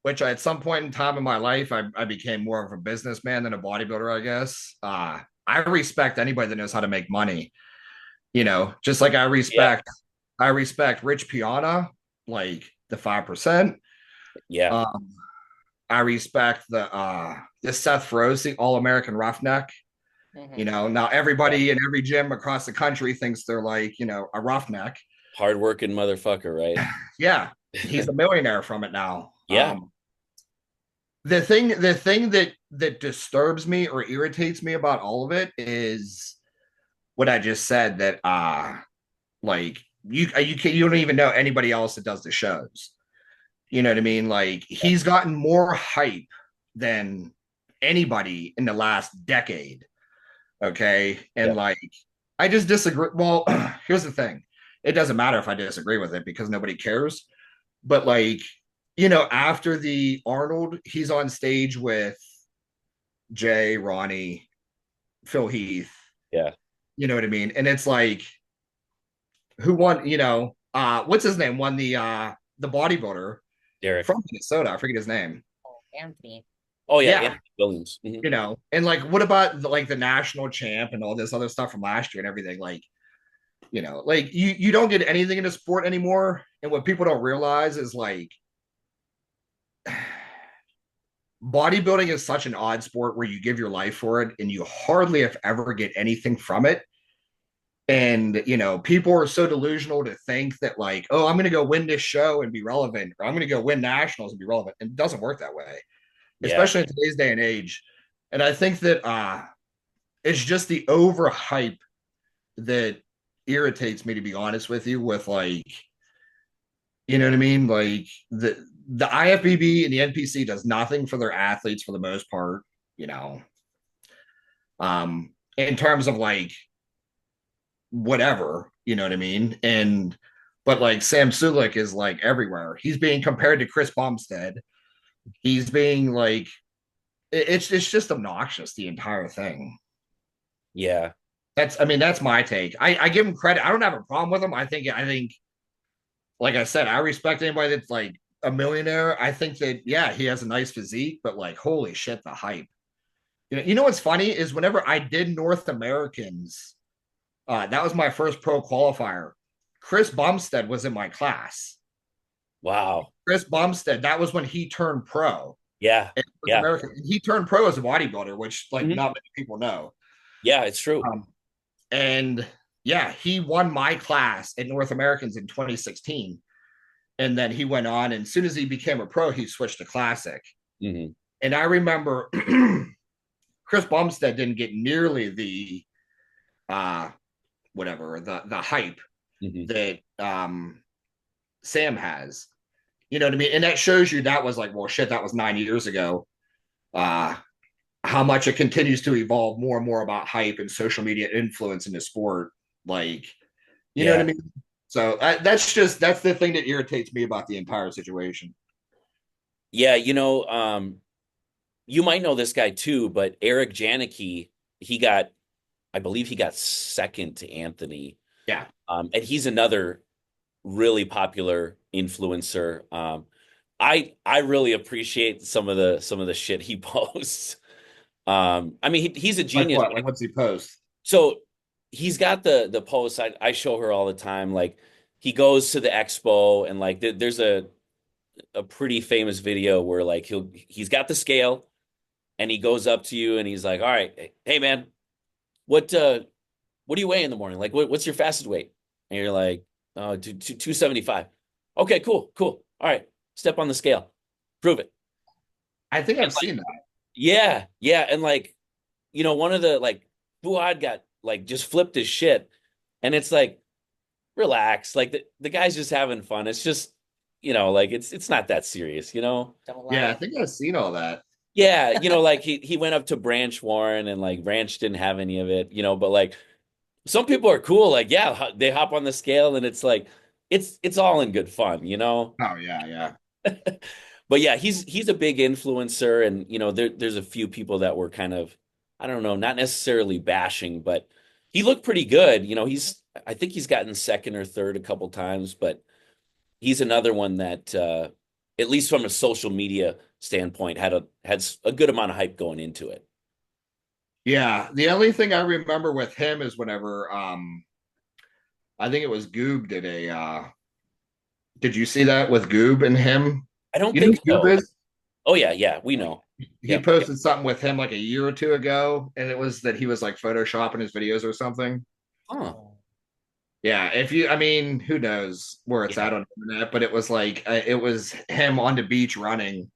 which at some point in time in my life, I became more of a businessman than a bodybuilder, I guess. I respect anybody that knows how to make money. Just like I Yeah. respect, I respect Rich Piana, like the 5%. Yeah. Um, I respect the Seth Feroce All American Roughneck. Mhm. Now Yeah. everybody in every gym across the country thinks they're like, a roughneck. Hardworking motherfucker, right? Yeah, he's a millionaire from it now. Yeah. The thing that disturbs me or irritates me about all of it is what I just said, that like you don't even know anybody else that does the shows. You know what I mean? Like he's gotten more hype than anybody in the last decade. Okay. Yeah. And like, I just disagree. Well, here's the thing, it doesn't matter if I disagree with it because nobody cares. But like, after the Arnold, he's on stage with Jay, Ronnie, Phil Heath. Yeah. You know what I mean? And it's like, who won? What's his name? Won the bodybuilder Derek. from Minnesota. I forget his name. Oh, Anthony. Oh yeah, Yeah, Anthony Williams. Mhm. and like, what about like the national champ and all this other stuff from last year and everything? Like, like you don't get anything in the sport anymore. And what people don't realize is like bodybuilding is such an odd sport where you give your life for it and you hardly if ever get anything from it. And people are so delusional to think that like, oh, I'm going to go win this show and be relevant, or I'm going to go win nationals and be relevant. And it doesn't work that way, Yeah. especially in today's day and age. And I think that it's just the overhype that irritates me, to be honest with you, with like, you know what I mean? Like the IFBB and the NPC does nothing for their athletes for the most part, you know. In terms of like whatever, you know what I mean? And but like Sam Sulik is like everywhere. He's being compared to Chris Bumstead. He's being like it's just obnoxious, the entire thing. Yeah. That's my take. I give him credit. I don't have a problem with him. I think like I said, I respect anybody that's like a millionaire, I think that, yeah, he has a nice physique, but like, holy shit, the hype. You know what's funny is whenever I did North Americans, that was my first pro qualifier. Chris Bumstead was in my class. Wow. Chris Bumstead, that was when he turned pro. Yeah. In North Yeah. America. He turned pro as a bodybuilder, which like Mhm. not many people know. Yeah, it's true. And yeah, he won my class at North Americans in 2016. And then he went on, and as soon as he became a pro, he switched to classic. Hmm. And I remember Chris Bumstead didn't get nearly the whatever the hype Hmm. that Sam has. You know what I mean? And that shows you that was like, well, shit, that was 9 years ago. Uh, how much it continues to evolve more and more about hype and social media influence in the sport. Like, you know what I Yeah. mean? So that's the thing that irritates me about the entire situation. Yeah, you might know this guy too, but Eric Janicki, he got, I believe he got second to Anthony. Yeah. And he's another really popular influencer. I really appreciate some of the shit he posts. I mean, he's a Like genius. what? Like what's he post? So he's got the posts. I show her all the time. Like he goes to the expo and like there's a pretty famous video where like he's got the scale and he goes up to you and he's like, "All right, hey man, what do you weigh in the morning? Like what's your fasted weight?" And you're like, "Oh, 275." Okay, cool. All right, step on the scale, prove it. I think And I've like, seen that. yeah, and like one of the like Fuad got like just flipped his shit, and it's like relax, like the guy's just having fun. It's just like it's not that serious, Don't Yeah, I lie. think I've seen all that. Yeah, like he went up to Branch Warren and like Branch didn't have any of it, but like some people are cool, like yeah, they hop on the scale and it's like it's all in good fun. Oh yeah, yeah. But yeah, he's a big influencer and there's a few people that were kind of I don't know, not necessarily bashing, but he looked pretty good. I think he's gotten second or third a couple times, but he's another one that at least from a social media standpoint had a good amount of hype going into it. Yeah. The only thing I remember with him is whenever I think it was Goob did a did you see that with Goob and him? I don't You know think who so. Goob is? Oh yeah, we know. He Yep. posted something with him like a year or two ago, and it was that he was like photoshopping his videos or something. Huh. Yeah, if you, I mean, who knows where it's Yeah. at on the internet, but it was like it was him on the beach running,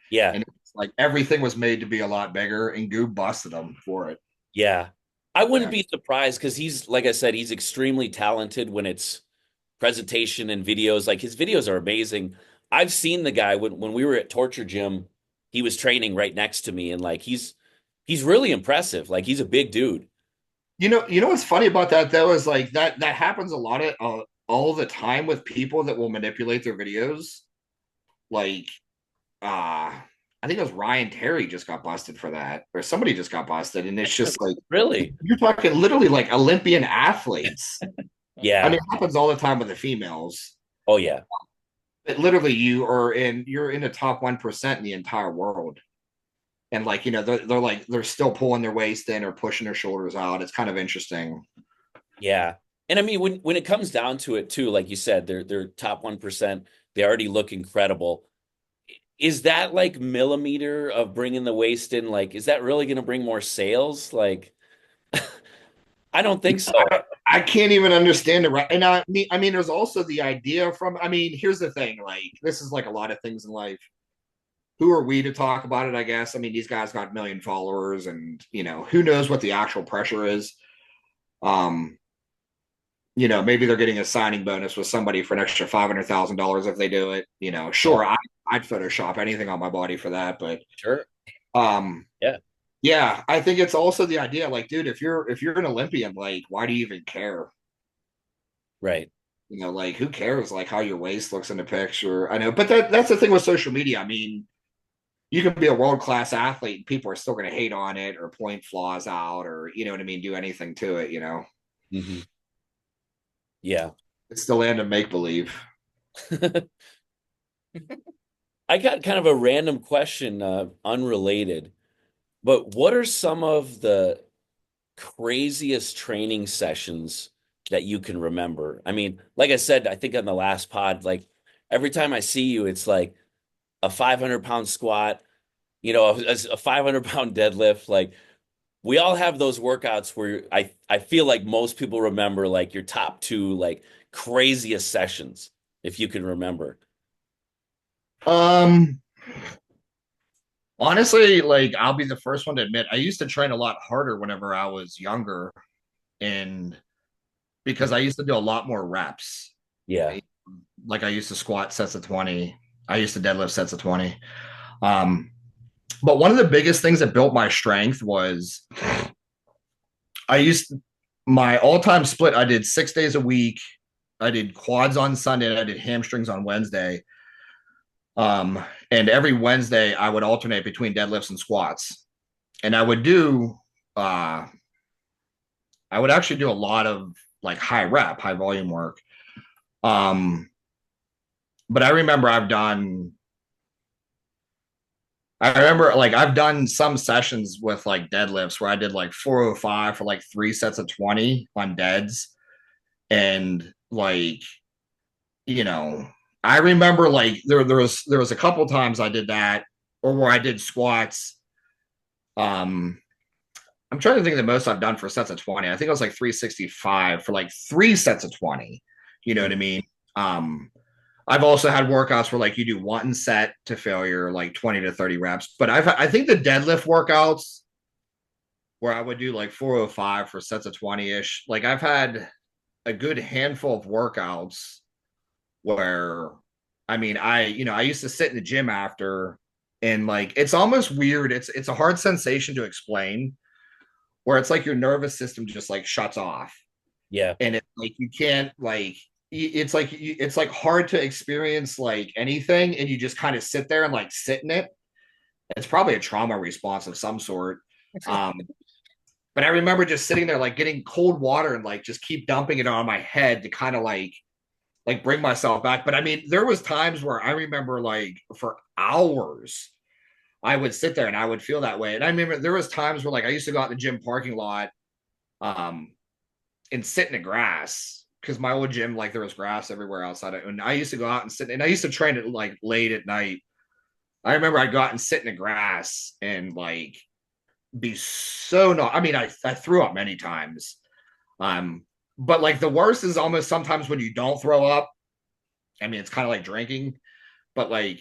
Yeah. and it's like everything was made to be a lot bigger, and Goob busted him for it. Yeah. I wouldn't Yeah, be surprised because he's, like I said, he's extremely talented when it's presentation and videos. Like his videos are amazing. I've seen the guy when we were at Torture Gym, he was training right next to me and like he's really impressive. Like he's a big dude. you know what's funny about that though is like that happens a lot of all the time with people that will manipulate their videos. Like, I think it was Ryan Terry just got busted for that, or somebody just got busted, and it's just like Really? you're talking literally like Olympian athletes. I mean, Yeah. it happens all the time with the females. Oh yeah. But literally, you're in the top 1% in the entire world, and like they're like they're still pulling their waist in or pushing their shoulders out. It's kind of interesting. Yeah. And I mean when it comes down to it too, like you said, they're top 1%. They already look incredible. Is that like millimeter of bringing the waist in? Like, is that really going to bring more sales? Like, I don't think so. I can't even understand it. Right, and I mean, there's also the idea from. I mean, here's the thing. Like, this is like a lot of things in life. Who are we to talk about it? I guess. I mean, these guys got a million followers, and who knows what the actual pressure is. Um, maybe they're getting a signing bonus with somebody for an extra $500,000 if they do it. Sure, I'd Photoshop anything on my body for that, but Sure. um, Yeah. yeah, I think it's also the idea, like, dude, if you're an Olympian, like, why do you even care? Right. Like, who cares, like, how your waist looks in the picture? I know, but that's the thing with social media. I mean, you can be a world class athlete, and people are still going to hate on it or point flaws out or you know what I mean, do anything to it. Hmm. Yeah. It's the land of make believe. I got kind of a random question, unrelated, but what are some of the craziest training sessions that you can remember? I mean, like I said, I think on the last pod, like every time I see you, it's like a 500-pound squat, a 500-pound deadlift. Like we all have those workouts where I feel like most people remember like your top two like craziest sessions, if you can remember. Um, Honestly, like I'll be the first one to admit, I used to train a lot harder whenever I was younger, and because I used to do a lot more reps. Yeah. Like I used to squat sets of 20. I used to deadlift sets of 20. Um, but one of the biggest things that built my strength was I used to, my all-time split, I did 6 days a week. I did quads on Sunday and I did hamstrings on Wednesday. And every Wednesday I would alternate between deadlifts and squats. And uh I would actually do a lot of like high rep, high volume work. Um, but I remember like I've done some sessions with like deadlifts where I did like 405 for like 3 sets of 20 on deads. And like, you know, I remember like there was a couple times I did that or where I did squats. Um, I'm trying to think of the most I've done for sets of 20. I think it was like 365 for like 3 sets of 20. You know what I mean? Um, I've also had workouts where like you do one set to failure, like 20 to 30 reps. But I think the deadlift workouts where I would do like 405 for sets of 20-ish, like I've had a good handful of workouts where I mean, I used to sit in the gym after and like it's almost weird. It's a hard sensation to explain where it's like your nervous system just like shuts off Yeah. and it's like you can't like it's like hard to experience like anything and you just kind of sit there and like sit in it. It's probably a trauma response of some sort. um but I remember just sitting there like getting cold water and like just keep dumping it on my head to kind of like bring myself back. But I mean there was times where I remember like for hours I would sit there and I would feel that way. And I remember there was times where like I used to go out in the gym parking lot um and sit in the grass because my old gym, like there was grass everywhere outside of, and I used to go out and sit, and I used to train it like late at night. I remember I'd go out and sit in the grass and like be so no. I mean, I threw up many times. But like the worst is almost sometimes when you don't throw up. I mean, it's kind of like drinking, but like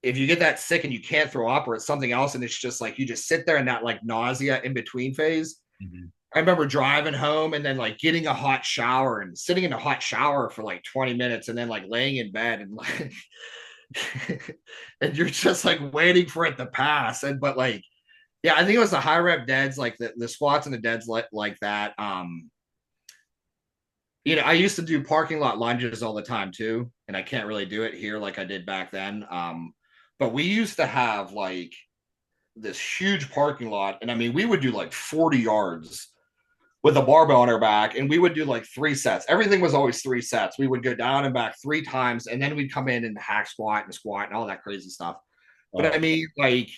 if you get that sick and you can't throw up or it's something else and it's just like you just sit there in that like nausea in between phase. Mhm. I remember driving home and then like getting a hot shower and sitting in a hot shower for like 20 minutes and then like laying in bed and like and you're just like waiting for it to pass. And but like yeah, I think it was the high rep deads, like the squats and the deads like that. I used to do parking lot lunges all the time too, and I can't really do it here like I did back then. But we used to have like this huge parking lot, and I mean we would do like 40 yards with a barbell on our back, and we would do like 3 sets. Everything was always 3 sets. We would go down and back 3 times, and then we'd come in and hack squat and all that crazy stuff. But I Oh, mean, like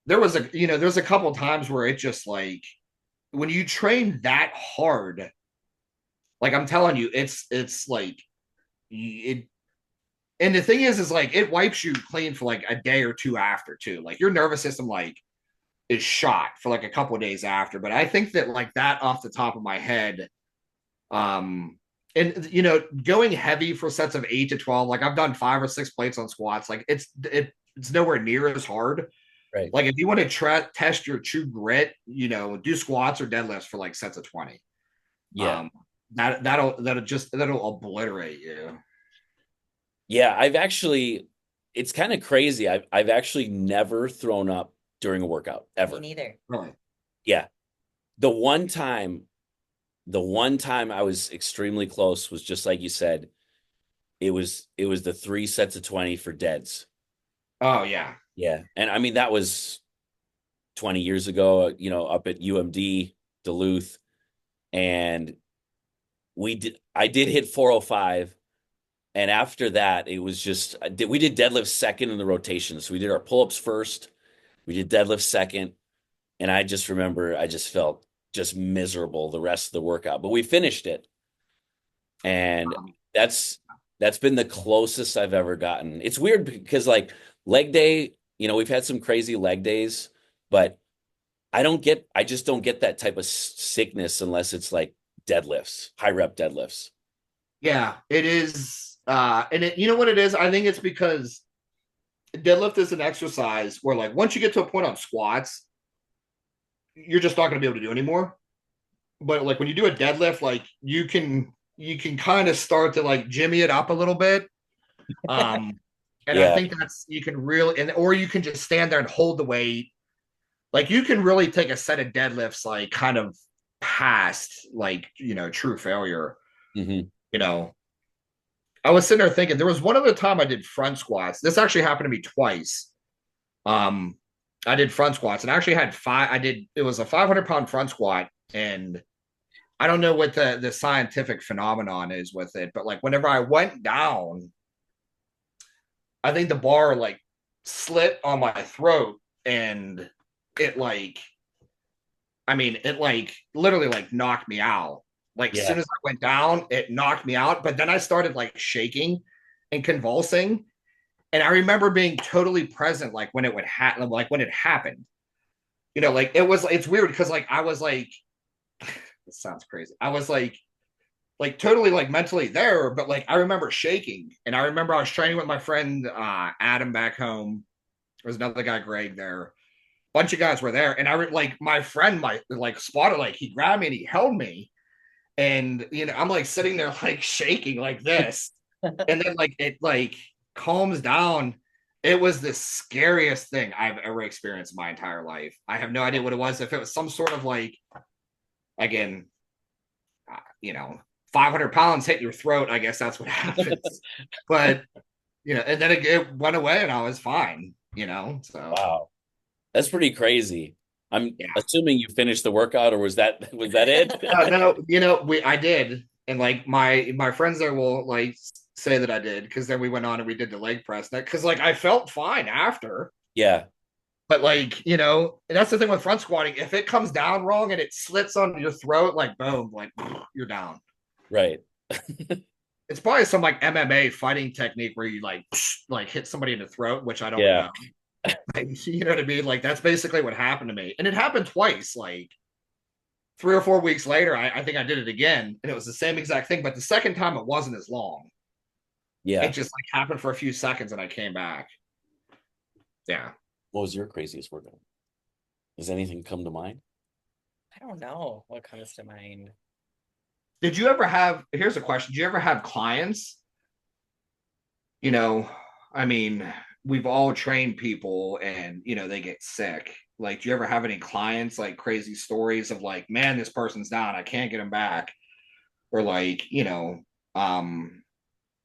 there's a couple times where it just like when you train that hard, like I'm telling you, it's like it. And the thing is like it wipes you clean for like a day or two after too. Like your nervous system like is shot for like a couple of days after. But I think that like that off the top of my head, and going heavy for sets of 8 to 12, like I've done 5 or 6 plates on squats, like it's nowhere near as hard. right. Like if you want to test your true grit, do squats or deadlifts for like sets of 20. Yeah. Um, that'll obliterate you. Yeah, it's kind of crazy. I've actually never thrown up during a workout Me ever. neither. Really. Yeah. The one time, the one time I was extremely close was just like you said, it was the 3 sets of 20 for deads. Oh yeah. Yeah. And I mean that was 20 years ago, up at UMD Duluth, and I did hit 405, And after that, it was just we did deadlift second in the rotation. So we did our pull-ups first, we did deadlift second, and I just remember I just felt just miserable the rest of the workout. But we finished it. And that's that's been the closest I've ever gotten. It's weird because like leg day, we've had some crazy leg days, but I just don't get that type of sickness unless it's like deadlifts, high rep deadlifts. Yeah, it is. And you know what it is? I think it's because deadlift is an exercise where, like, once you get to a point on squats, you're just not going to be able to do anymore. But like when you do a deadlift, like you can kind of start to like jimmy it up a little bit. Um, and I Yeah. think that's you can really or you can just stand there and hold the weight. Like you can really take a set of deadlifts like kind of past like true failure. Hmm. You know, I was sitting there thinking there was one other time I did front squats. This actually happened to me twice. Um, I did front squats and I actually had five. I did it was a 500-pound front squat, and I don't know what the scientific phenomenon is with it, but like whenever I went down, I think the bar like slit on my throat, and it like it like literally like knocked me out. Like as Yeah. soon as I went down, it knocked me out. But then I started like shaking and convulsing. And I remember being totally present, like when it would happen, like when it happened. Like it's weird because like I was like, it sounds crazy. I was like totally like mentally there, but like I remember shaking, and I remember I was training with my friend Adam back home. There was another guy, Greg, there. Bunch of guys were there, and like my friend, like spotted, like he grabbed me and he held me, and I'm like sitting there like shaking like this, and then like it like calms down. It was the scariest thing I've ever experienced in my entire life. I have no idea what it was. If it was some sort of like, again, uh, you know, 500 pounds hit your throat, I guess that's what happens. But and then it went away, and I was fine. So Wow. That's pretty crazy. I'm yeah. assuming you finished the workout, or was that it? No, I did, and like my friends there will like say that I did, because then we went on and we did the leg press because like I felt fine after, Yeah, but like and that's the thing with front squatting. If it comes down wrong and it slits on your throat, like boom, like you're down. right. It's probably some like MMA fighting technique where you like hit somebody in the throat, which I don't Yeah. know. You know what I mean? Like that's basically what happened to me, and it happened twice. Like 3 or 4 weeks later, I think I did it again, and it was the same exact thing. But the second time, it wasn't as long. It Yeah. just like happened for a few seconds, and I came back. Yeah. What was your craziest workout? Does anything come to mind? I don't know what comes to mind. Did you ever have? Here's a question: did you ever have clients? You know, I mean, we've all trained people, and they get sick. Like, do you ever have any clients like crazy stories of like, man, this person's down, I can't get him back, or like,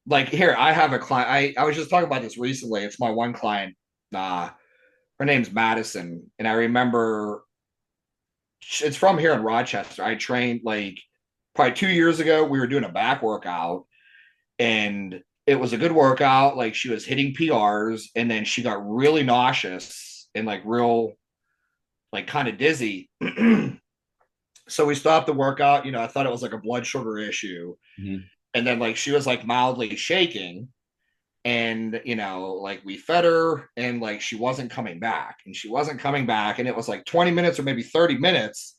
like here, I have a client. I was just talking about this recently. It's my one client. Uh, her name's Madison, and I remember it's from here in Rochester. I trained like probably 2 years ago. We were doing a back workout, and it was a good workout. Like she was hitting PRs, and then she got really nauseous and like real, like kind of dizzy. So we stopped the workout. I thought it was like a blood sugar issue, Mhm. and then like she was like mildly shaking, and like we fed her, and like she wasn't coming back, and it was like 20 minutes or maybe 30 minutes,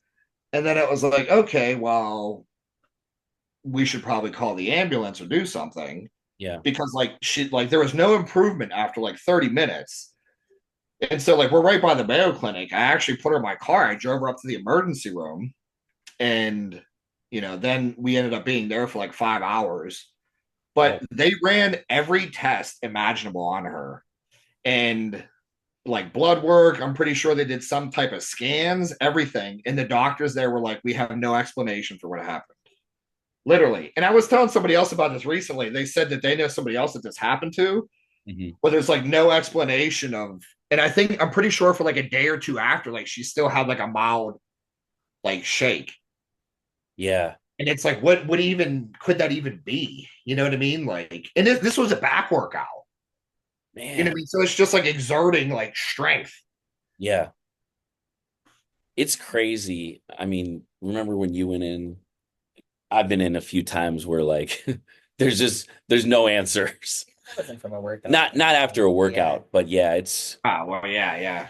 and then it was like, okay, well, we should probably call the ambulance or do something, Yeah. because like there was no improvement after like 30 minutes. And so like we're right by the Mayo Clinic. I actually put her in my car. I drove her up to the emergency room, and then we ended up being there for like 5 hours. Oh, But they ran every test imaginable on her, and like blood work. I'm pretty sure they did some type of scans, everything. And the doctors there were like, we have no explanation for what happened. Literally. And I was telling somebody else about this recently. They said that they know somebody else that this happened to, mhm. where there's like no explanation of, and I'm pretty sure for like a day or two after, like she still had like a mild like shake. Yeah. And it's like, what even could that even be? You know what I mean? Like, and this was a back workout. You know what I Man. mean? So it's just like exerting like strength. Yeah. It's crazy. I mean, remember when you went in? I've been in a few times where like there's no answers. That wasn't from a workout. Not after a Yeah. workout, but yeah, Oh, well, yeah, yeah.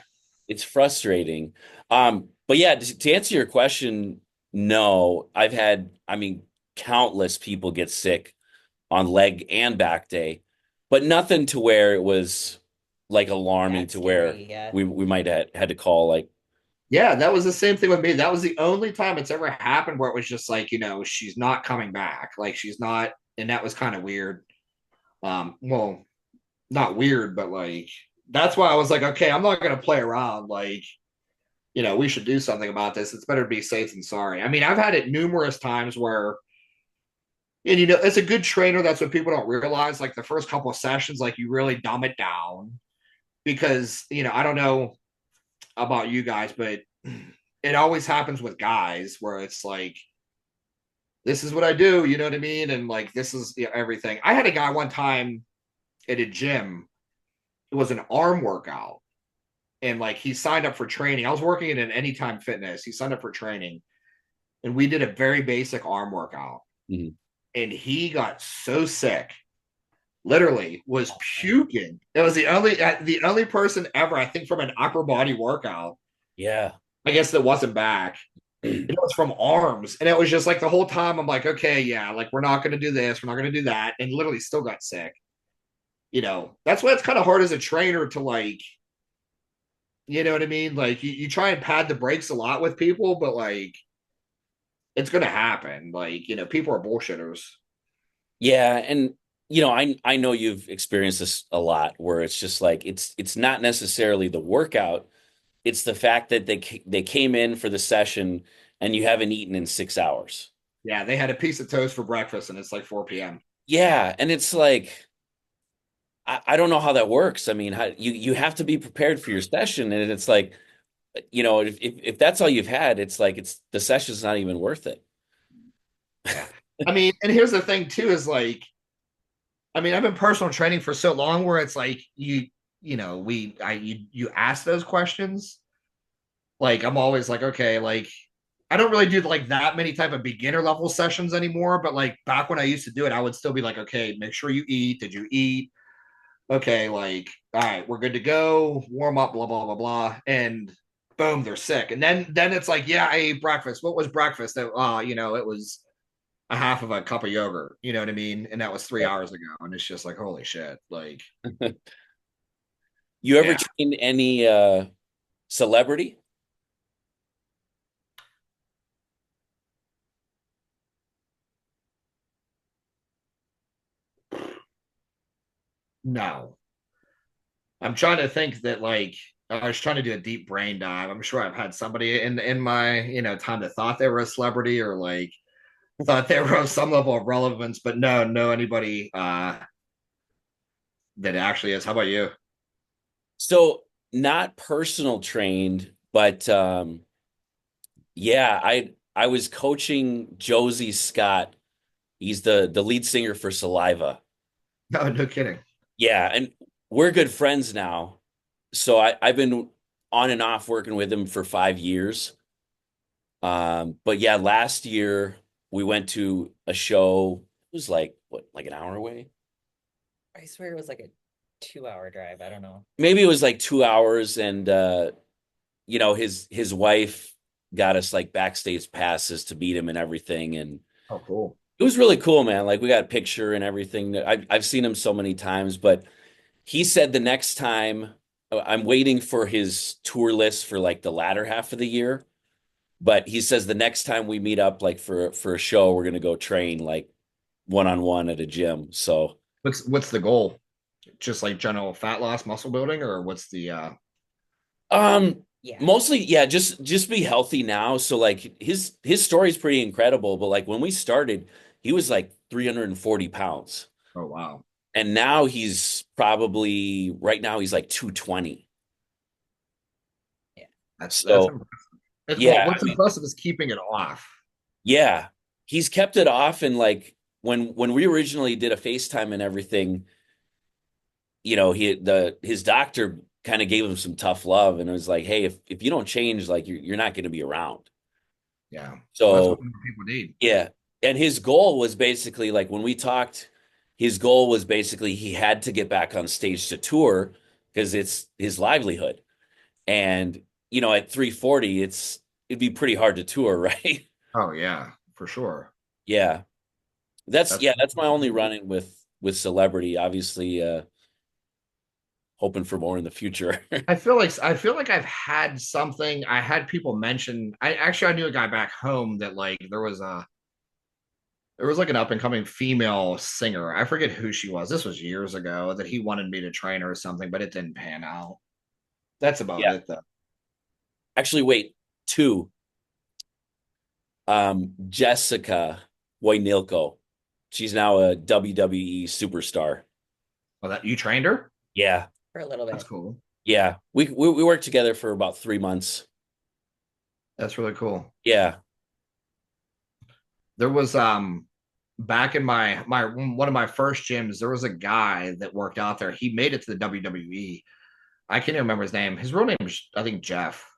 it's frustrating. But yeah, to answer your question, no, I've had, I mean, countless people get sick on leg and back day, but nothing to where it was like alarming That's to where scary. Yeah. we might have had to call like, Yeah, that was the same thing with me. That was the only time it's ever happened where it was just like, she's not coming back. Like she's not, and that was kind of weird. Well, not weird, but like that's why I was like, okay, I'm not gonna play around. Like, we should do something about this. It's better to be safe than sorry. I mean, I've had it numerous times where, and as a good trainer, that's what people don't realize. Like the first couple of sessions, like you really dumb it down because, I don't know about you guys, but it always happens with guys where it's like, this is what I do, you know what I mean? And like, this is everything. I had a guy one time at a gym, it was an arm workout. And like, he signed up for training. I was working at an Anytime Fitness. He signed up for training and we did a very basic arm workout. mhm. And he got so sick, literally was puking. It was the only person ever, I think, from an upper body workout, Yeah. I guess, that wasn't back. It was from arms. And it was just like the whole time I'm like, okay, yeah, like we're not gonna do this, we're not gonna do that, and literally still got sick. That's why it's kind of hard as a trainer to like, you know what I mean? Like you try and pad the brakes a lot with people, but like it's gonna happen. Like, people are bullshitters. Yeah, and I know you've experienced this a lot where it's just like it's not necessarily the workout, it's the fact that they came in for the session and you haven't eaten in 6 hours. Yeah, they had a piece of toast for breakfast and it's like 4 p.m. Yeah, and it's like I don't know how that works. I mean, you have to be prepared for your session, and it's like, if that's all you've had, it's like it's the session's not even worth it. Yeah. I mean, and here's the thing too, is like, I mean, I've been personal training for so long where it's like you ask those questions. Like I'm always like, okay, like I don't really do like that many type of beginner level sessions anymore. But like back when I used to do it, I would still be like, okay, make sure you eat. Did you eat? Okay, like, all right, we're good to go. Warm up, blah, blah, blah, blah. And boom, they're sick. And then it's like, yeah, I ate breakfast. What was breakfast? That it was a half of a cup of yogurt. You know what I mean? And that was 3 hours ago. And it's just like, holy shit. Like, You ever yeah, train any celebrity? no. I'm trying to think that like I was trying to do a deep brain dive. I'm sure I've had somebody in my time that thought they were a celebrity or like thought they were of some level of relevance, but no anybody that actually is. How about you? So not personal trained, but yeah, I was coaching Josie Scott. He's the lead singer for Saliva. No, no kidding. Yeah, and we're good friends now. So I've been on and off working with him for 5 years. But yeah, last year we went to a show. It was like what, like an hour away? I swear it was like a 2 hour drive. I don't know. Maybe it was like 2 hours, and his wife got us like backstage passes to meet him and everything, and Oh, cool. it was really cool, man. Like we got a picture and everything. I've seen him so many times, but he said the next time I'm waiting for his tour list for like the latter half of the year. But he says the next time we meet up, like for a show, we're gonna go train like one on one at a gym. So What's the goal? Just like general fat loss, muscle building, or what's the um Yeah. mostly yeah, just be healthy now. So like his story is pretty incredible, but like when we started, he was like 340 pounds. oh wow. And now he's probably right now he's like 220. That's So impressive. It's, well, yeah, I what's mean, impressive is keeping it off. yeah. he's kept it off. And like when we originally did a FaceTime and everything, his doctor kind of gave him some tough love and it was like, hey, if you don't change, like you're not going to be around. Yeah. Well, that's what So people need. yeah. And his goal was basically like when we talked, his goal was basically he had to get back on stage to tour because it's his livelihood. And at 340, it'd be pretty hard to tour, right? Oh yeah, for sure. Yeah. That's That's yeah, that's my only run-in with celebrity. Obviously, hoping for more in the future. I feel like I've had something. I had people mention. I knew a guy back home that like there was like an up and coming female singer. I forget who she was. This was years ago that he wanted me to train her or something, but it didn't pan out. That's about Yeah. it though. Actually, wait, two. Jessica Wojnilko. She's now a WWE superstar. Oh, that you trained her? Yeah. for a little That's bit. cool. Yeah. We worked together for about 3 months. That's really cool. Yeah. There was back in my one of my first gyms, there was a guy that worked out there. He made it to the WWE. I can't even remember his name. His real name is I think Jeff.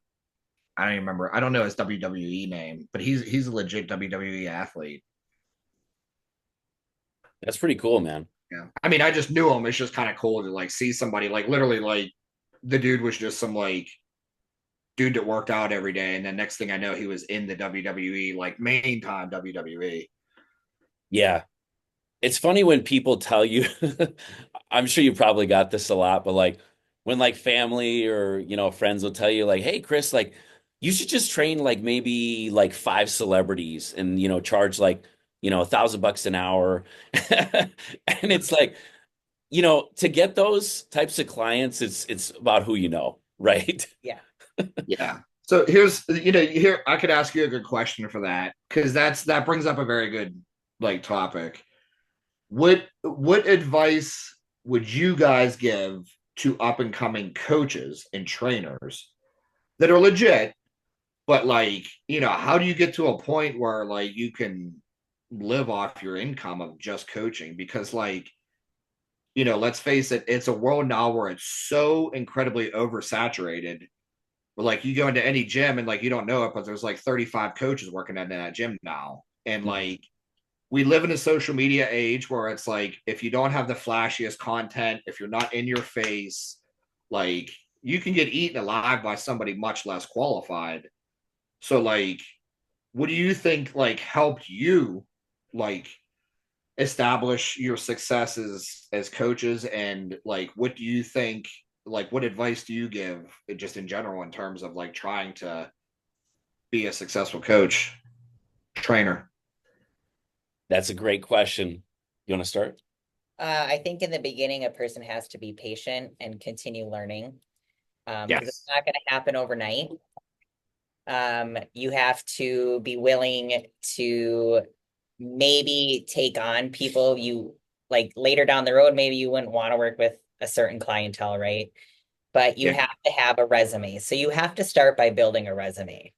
I don't even remember. I don't know his WWE name, but he's a legit WWE athlete. That's pretty cool, man. Yeah. I mean, I just knew him. It's just kind of cool to like see somebody like literally like the dude was just some like dude that worked out every day, and then next thing I know, he was in the WWE, like main time WWE. Yeah. It's funny when people tell you, I'm sure you probably got this a lot, but like when like family or, friends will tell you like, hey, Chris, like you should just train like maybe like five celebrities and, charge like, $1,000 an hour. And it's like, to get those types of clients, it's about who you know, right? Yeah. Yeah. So here's here I could ask you a good question for that because that brings up a very good like topic. What advice would you guys give to up and coming coaches and trainers that are legit, but like, how do you get to a point where like you can live off your income of just coaching? Because like, let's face it, it's a world now where it's so incredibly oversaturated. But like you go into any gym and like you don't know it, but there's like 35 coaches working in that gym now. And like we live in a social media age where it's like if you don't have the flashiest content, if you're not in your face, like you can get eaten alive by somebody much less qualified. So like what do you think like helped you like establish your successes as coaches, and like what do you think, like what advice do you give just in general in terms of like trying to be a successful coach trainer? That's a great question. You want to start? I think in the beginning, a person has to be patient and continue learning because it's Yes. not going to happen overnight. You have to be willing to maybe take on people you like later down the road. Maybe you wouldn't want to work with a certain clientele, right? But you Yeah. have to have a resume. So you have to start by building a resume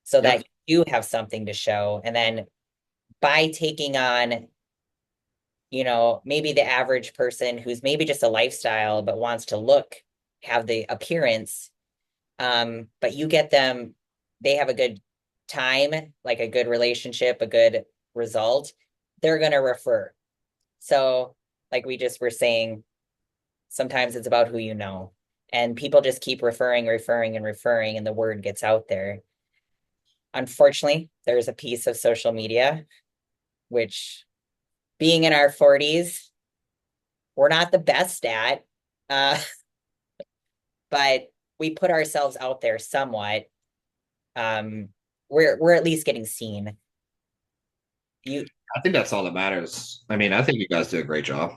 so Yep. that you have something to show. And then by taking on, maybe the average person who's maybe just a lifestyle but wants to have the appearance, but you get them, they have a good time, like a good relationship, a good result, they're going to refer. So, like we just were saying, sometimes it's about who you know. And people just keep referring, referring, and referring, and the word gets out there. Unfortunately, there's a piece of social media, which being in our 40s, we're not the best at, uh, but we put ourselves out there somewhat. We're at least getting seen. You I think that's all that matters. I mean, I think you guys do a great job.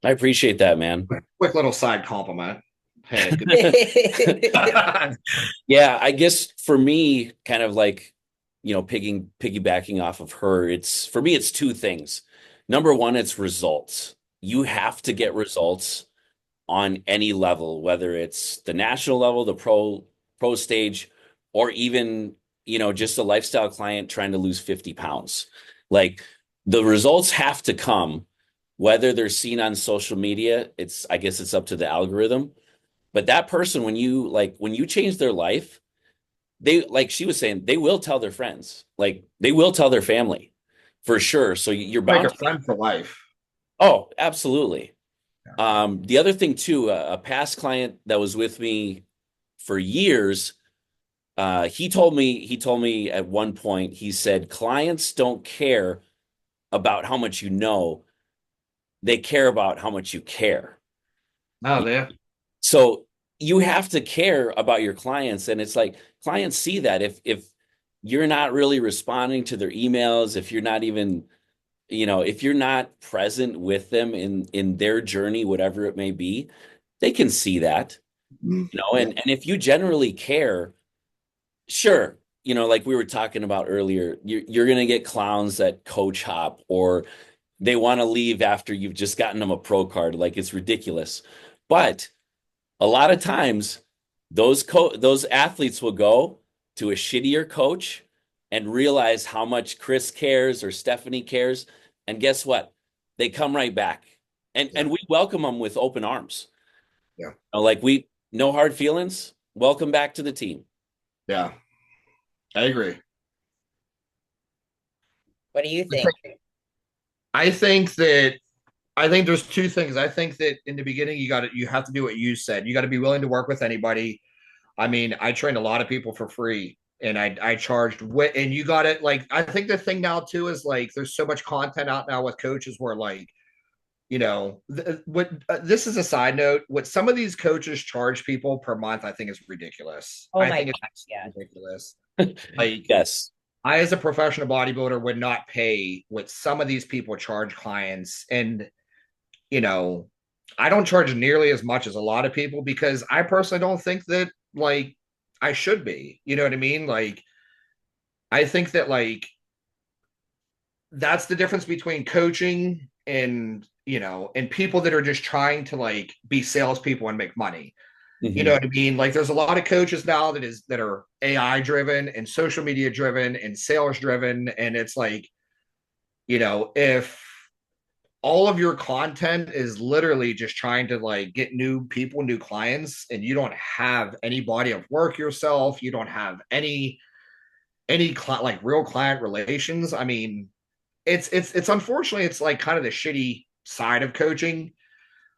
I appreciate that, man. Quick little side compliment. Hey, good. Yeah, I guess for me, kind of like, piggybacking off of her, for me, it's two things. Number one, it's results. You have to get results on any level, whether it's the national level, the pro stage, or even, just a lifestyle client trying to lose 50 pounds. Like the results have to come, whether they're seen on social media. I guess it's up to the algorithm. But that person, when you change their life, they, like she was saying, they will tell their friends, like they will tell their family for sure. So you're Like bound a to. friend for life. Oh, absolutely. Yeah. The other thing too, a past client that was with me for years, he told me at one point, he said, clients don't care about how much you know, they care about how much you care. No, there. So you have to care about your clients, and it's like clients see that if you're not really responding to their emails, if you're not even, if you're not present with them in their journey, whatever it may be, they can see that, Yeah. and if you generally care, sure, like we were talking about earlier, you're going to get clowns that coach hop, or they want to leave after you've just gotten them a pro card. Like it's ridiculous. But a lot of times those athletes will go to a shittier coach and realize how much Chris cares or Stephanie cares. And guess what? They come right back. And Yeah. and we welcome them with open arms. Yeah. Like no hard feelings. Welcome back to the team. Yeah. I agree. What do you think? I think that I think there's two things. I think that in the beginning you have to do what you said. You got to be willing to work with anybody. I mean, I trained a lot of people for free, and I charged and you got it. Like I think the thing now too is like there's so much content out now with coaches where like what this is a side note. What some of these coaches charge people per month, I think is ridiculous. Oh I my think gosh, it's yeah. ridiculous. Like Yes. I, as a professional bodybuilder, would not pay what some of these people charge clients. And, you know, I don't charge nearly as much as a lot of people because I personally don't think that, like, I should be. You know what I mean? Like, I think that, like, that's the difference between coaching and, and people that are just trying to, like, be salespeople and make money. You know Hmm. what I mean? Like there's a lot of coaches now that are AI driven and social media driven and sales driven. And it's like, if all of your content is literally just trying to like get new people, new clients, and you don't have any body of work yourself, you don't have like real client relations. I mean, it's unfortunately it's like kind of the shitty side of coaching.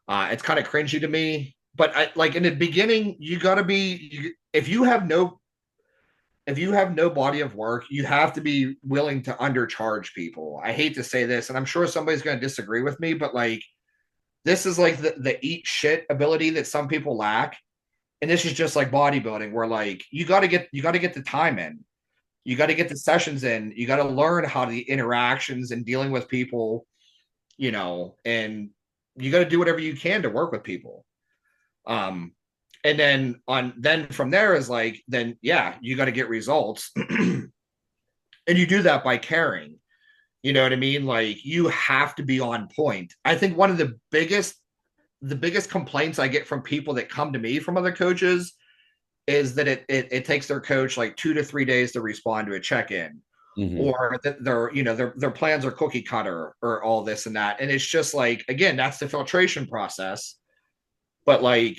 It's kind of cringy to me. But I like in the beginning, you got to be if you have no body of work, you have to be willing to undercharge people. I hate to say this, and I'm sure somebody's going to disagree with me, but like this is like the eat shit ability that some people lack. And this is just like bodybuilding, where like you got to get the time in, you got to get the sessions in, you got to learn how the interactions and dealing with people, and you got to do whatever you can to work with people. Um, and then from there is like, then yeah, you got to get results. And you do that by caring. You know what I mean? Like you have to be on point. I think one of the biggest complaints I get from people that come to me from other coaches is that it takes their coach like 2 to 3 days to respond to a check-in, Hmm. or that their plans are cookie cutter or all this and that. And it's just like, again, that's the filtration process. But like,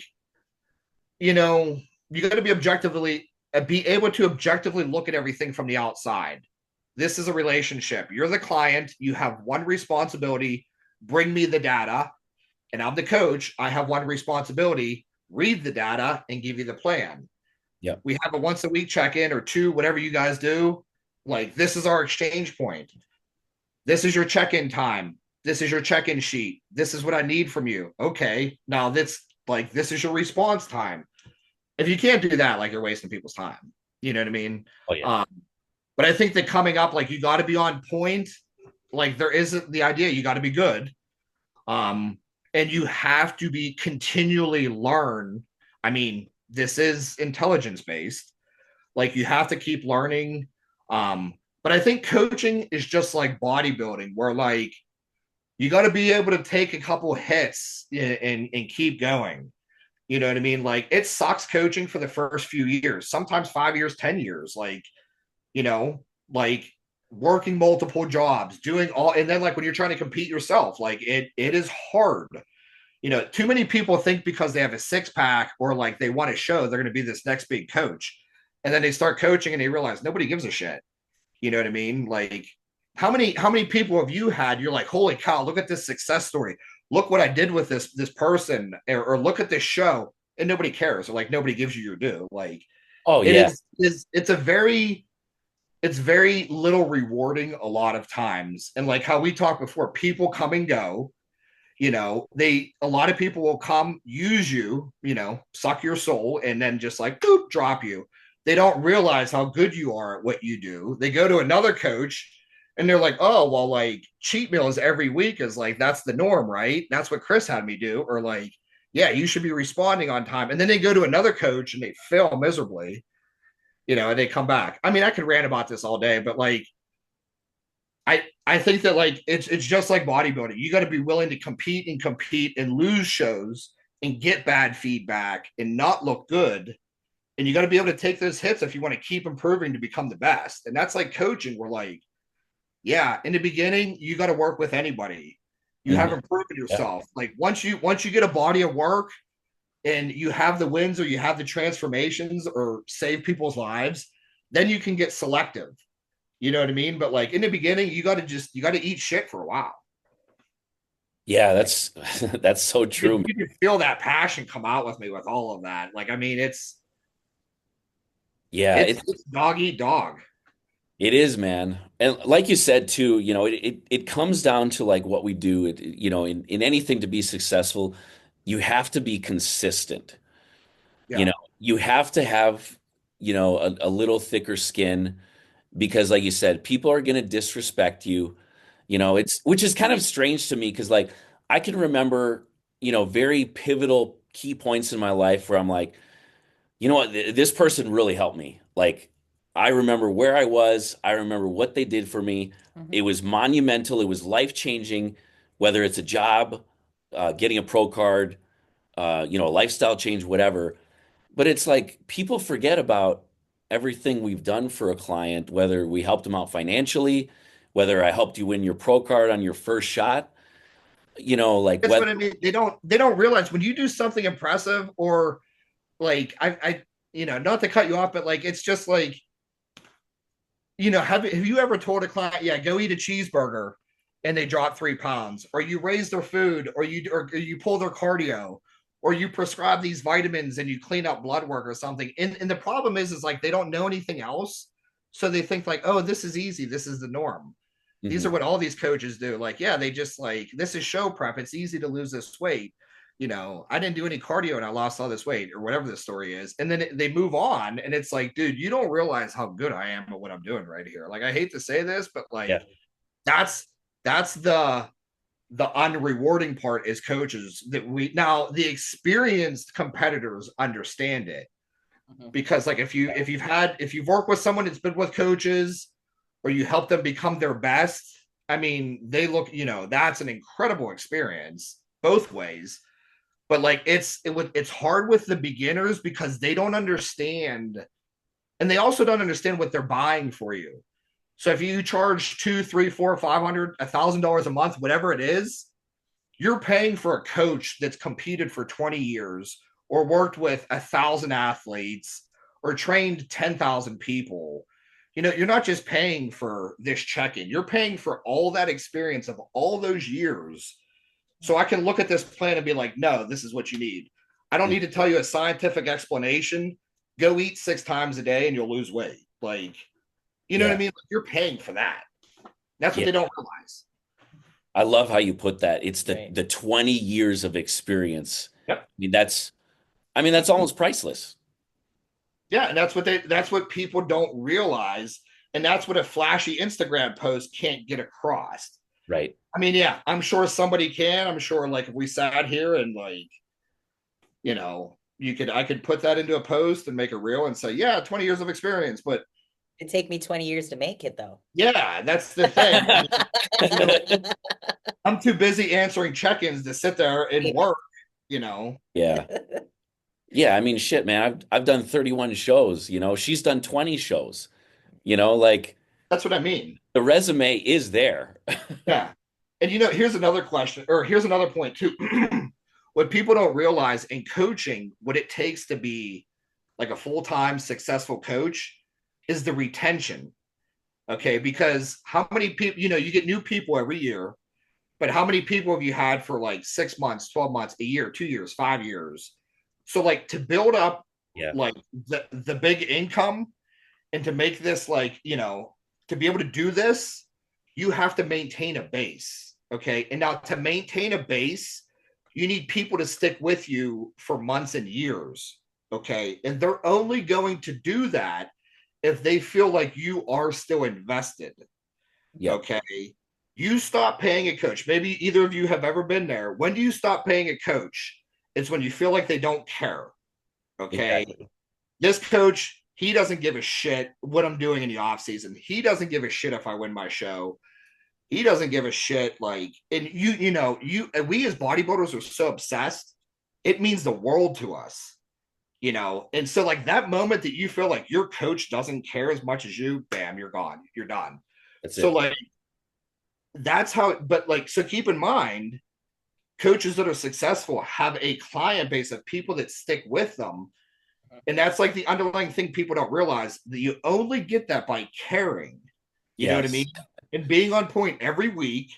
you know, you got to be able to objectively look at everything from the outside. This is a relationship. You're the client. You have one responsibility. Bring me the data. And I'm the coach. I have one responsibility. Read the data and give you the plan. Yep. We have a once a week check in or two, whatever you guys do. Like, this is our exchange point. This is your check in time. This is your check in sheet. This is what I need from you. Okay. Now, this is your response time. If you can't do that, like you're wasting people's time. You know what I mean? Oh yeah. Um, but I think that coming up, like you got to be on point. Like there isn't the idea you got to be good. Um, and you have to be continually learn. I mean, this is intelligence based. Like you have to keep learning. But I think coaching is just like bodybuilding, where like you got to be able to take a couple hits and keep going. You know what I mean? Like it sucks coaching for the first few years, sometimes 5 years, 10 years. Like you know, like working multiple jobs, doing all, and then like when you're trying to compete yourself, like it is hard. You know, too many people think because they have a six pack or like they want to show they're going to be this next big coach. And then they start coaching and they realize nobody gives a shit. You know what I mean? Like how many people have you had? You're like, holy cow, look at this success story. Look what I did with this person, or look at this show, and nobody cares, or like nobody gives you your due. Like Oh it yeah. is it's very little rewarding a lot of times. And like how we talked before, people come and go. You know, a lot of people will come, use you, you know, suck your soul, and then just like boop, drop you. They don't realize how good you are at what you do. They go to another coach and they're like, oh, well, like cheat meals every week is like that's the norm, right? That's what Chris had me do. Or like, yeah, you should be responding on time. And then they go to another coach and they fail miserably, you know, and they come back. I mean, I could rant about this all day, but like I think that like it's just like bodybuilding. You got to be willing to compete and lose shows and get bad feedback and not look good. And you got to be able to take those hits if you want to keep improving to become the best. And that's like coaching. We're like, yeah, in the beginning, you got to work with anybody. You Mhm. haven't proven Yeah. yourself. Like once you get a body of work and you have the wins or you have the transformations or save people's lives, then you can get selective. You know what I mean? But like in the beginning, you got to eat shit for a while. Yeah, that's that's so true, man. You can feel that passion come out with me with all of that. Like I mean, Yeah, it's dog eat dog. it is, man. And like you said too, you know, it comes down to like what we do. You know, in anything to be successful, you have to be consistent. You Yeah, know, you have to have, you know, a little thicker skin because like you said, people are going to disrespect you. You know, it's which is kind of strange to me because like I can remember, you know, very pivotal key points in my life where I'm like, you know what, this person really helped me. Like I remember where I was, I remember what they did for me. Mhm. It was monumental, it was life-changing, whether it's a job, getting a pro card, you know, a lifestyle change, whatever. But it's like people forget about everything we've done for a client, whether we helped them out financially, whether I helped you win your pro card on your first shot, you know, like that's whether what I mean. They don't realize when you do something impressive or like you know, not to cut you off, but like it's just like you know, have you ever told a client, yeah, go eat a cheeseburger, and they drop 3 pounds, or you raise their food, or you pull their cardio, or you prescribe these vitamins and you clean up blood work or something. And the problem is like they don't know anything else, so they think like, oh, this is easy, this is the norm. These Mhm. are what all these coaches do. Like, yeah, they just like this is show prep. It's easy to lose this weight. You know, I didn't do any cardio and I lost all this weight, or whatever the story is. And then they move on, and it's like, dude, you don't realize how good I am at what I'm doing right here. Like, I hate to say this, but Yeah. like, that's that's the unrewarding part is coaches that we now the experienced competitors understand it Mhm. because like if you've worked with someone that's been with coaches or you help them become their best, I mean, they look, you know, that's an incredible experience both ways. But like it's hard with the beginners because they don't understand, and they also don't understand what they're buying for you. So if you charge two, three, four, 500, $1,000 a month, whatever it is, you're paying for a coach that's competed for 20 years or worked with 1,000 athletes or trained 10,000 people. You know, you're not just paying for this check-in, you're paying for all that experience of all those years. So I can look at this plan and be like, no, this is what you need. I don't need to tell you a scientific explanation. Go eat 6 times a day and you'll lose weight. Like, you know what I Yeah. mean? Like, you're paying for that. That's what Yeah. they don't realize. I love how you put that. It's Right. the 20 years of experience. Yep. I mean that's almost priceless. Yeah, and that's what people don't realize. And that's what a flashy Instagram post can't get across. Right. I mean, yeah, I'm sure somebody can. I'm sure like if we sat here and like, you know, I could put that into a post and make a reel and say, yeah, 20 years of experience. But It'd take me 20 years to make it though. yeah, that's the thing. I'm too busy answering check-ins to sit there and work, you know. Yeah. Yeah, I mean shit, man. I've done 31 shows, you know. She's done 20 shows. Like That's what I mean. the resume is there. Yeah. And here's another question, or here's another point too. What people don't realize in coaching, what it takes to be like a full-time successful coach is the retention. Okay. Because how many people, you get new people every year, but how many people have you had for like 6 months, 12 months, a year, 2 years, 5 years? So like to build up Yeah. like the big income and to make this like, to be able to do this, you have to maintain a base. Okay. And now to maintain a base, you need people to stick with you for months and years. Okay. And they're only going to do that if they feel like you are still invested. Yep. Okay. You stop paying a coach. Maybe either of you have ever been there. When do you stop paying a coach? It's when you feel like they don't care. Okay. Exactly. This coach, he doesn't give a shit what I'm doing in the off season. He doesn't give a shit if I win my show. He doesn't give a shit. Like, and we as bodybuilders are so obsessed. It means the world to us, And so like that moment that you feel like your coach doesn't care as much as you, bam, you're gone. You're done. That's So it. like, that's how, but like, so keep in mind, coaches that are successful have a client base of people that stick with them. And that's like the underlying thing people don't realize, that you only get that by caring. You know what I mean? Yes. And being on point every week,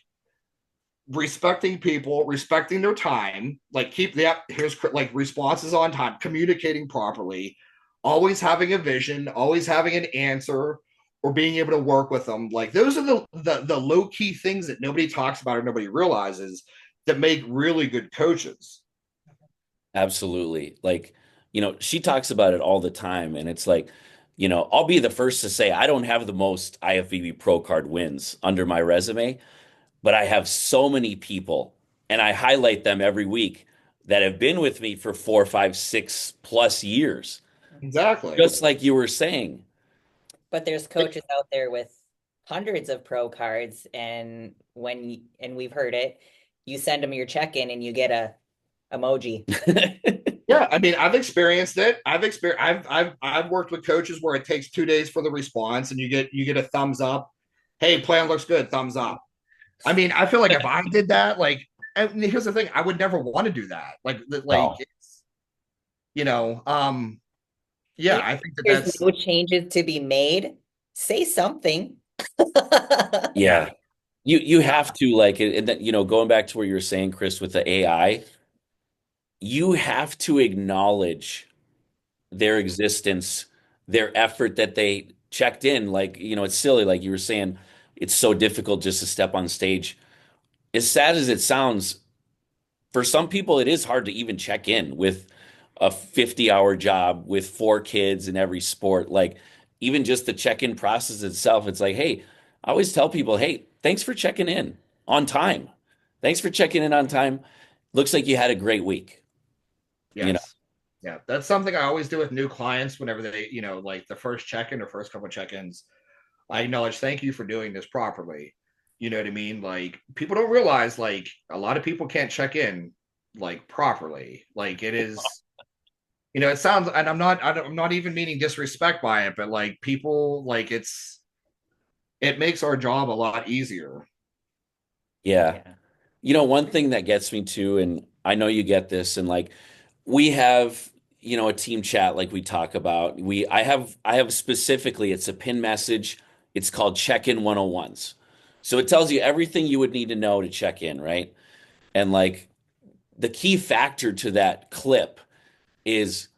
respecting people, respecting their time, like keep that, here's like responses on time, communicating properly, always having a vision, always having an answer, or being able to work with them. Like those are the low key things that nobody talks about or nobody realizes that make really good coaches. Absolutely. Like, she talks about it all the time. And it's like, I'll be the first to say I don't have the most IFBB Pro Card wins under my resume, but I have so many people, and I highlight them every week that have been with me for 4, 5, 6+ years. Exactly. Just like you were saying. But there's coaches out there with hundreds of pro cards, and and we've heard it, you send them your check-in and you get a emoji. Yeah, I mean, I've experienced it. I've worked with coaches where it takes 2 days for the response, and you get a thumbs up. Hey, plan looks good. Thumbs up. I mean, I feel like if I did that, like, and here's the thing, I would never want to do that. Like, No. it's, yeah, If I think that there's that's, no changes to be made, say something. yeah, Yeah. You have to like it, and then going back to where you were saying, Chris, with the AI, you have to acknowledge their existence, their effort that they checked in. Like, it's silly, like you were saying, it's so difficult just to step on stage. As sad as it sounds, for some people, it is hard to even check in with a 50-hour job with 4 kids in every sport. Like, even just the check-in process itself, it's like, hey, I always tell people, hey, thanks for checking in on time. Thanks for checking in on time. Looks like you had a great week. You know, yes. Yeah, that's something I always do with new clients whenever they, like the first check-in or first couple check-ins. I acknowledge, thank you for doing this properly. You know what I mean? Like people don't realize like a lot of people can't check in like properly. Like it is, it sounds, and I'm not even meaning disrespect by it, but like people like it makes our job a lot easier. yeah. Yeah. One thing that gets me too, and I know you get this, and like we have, a team chat like we talk about. I have specifically, it's a pin message. It's called Check-in 101s. So it tells you everything you would need to know to check in, right? And like the key factor to that clip is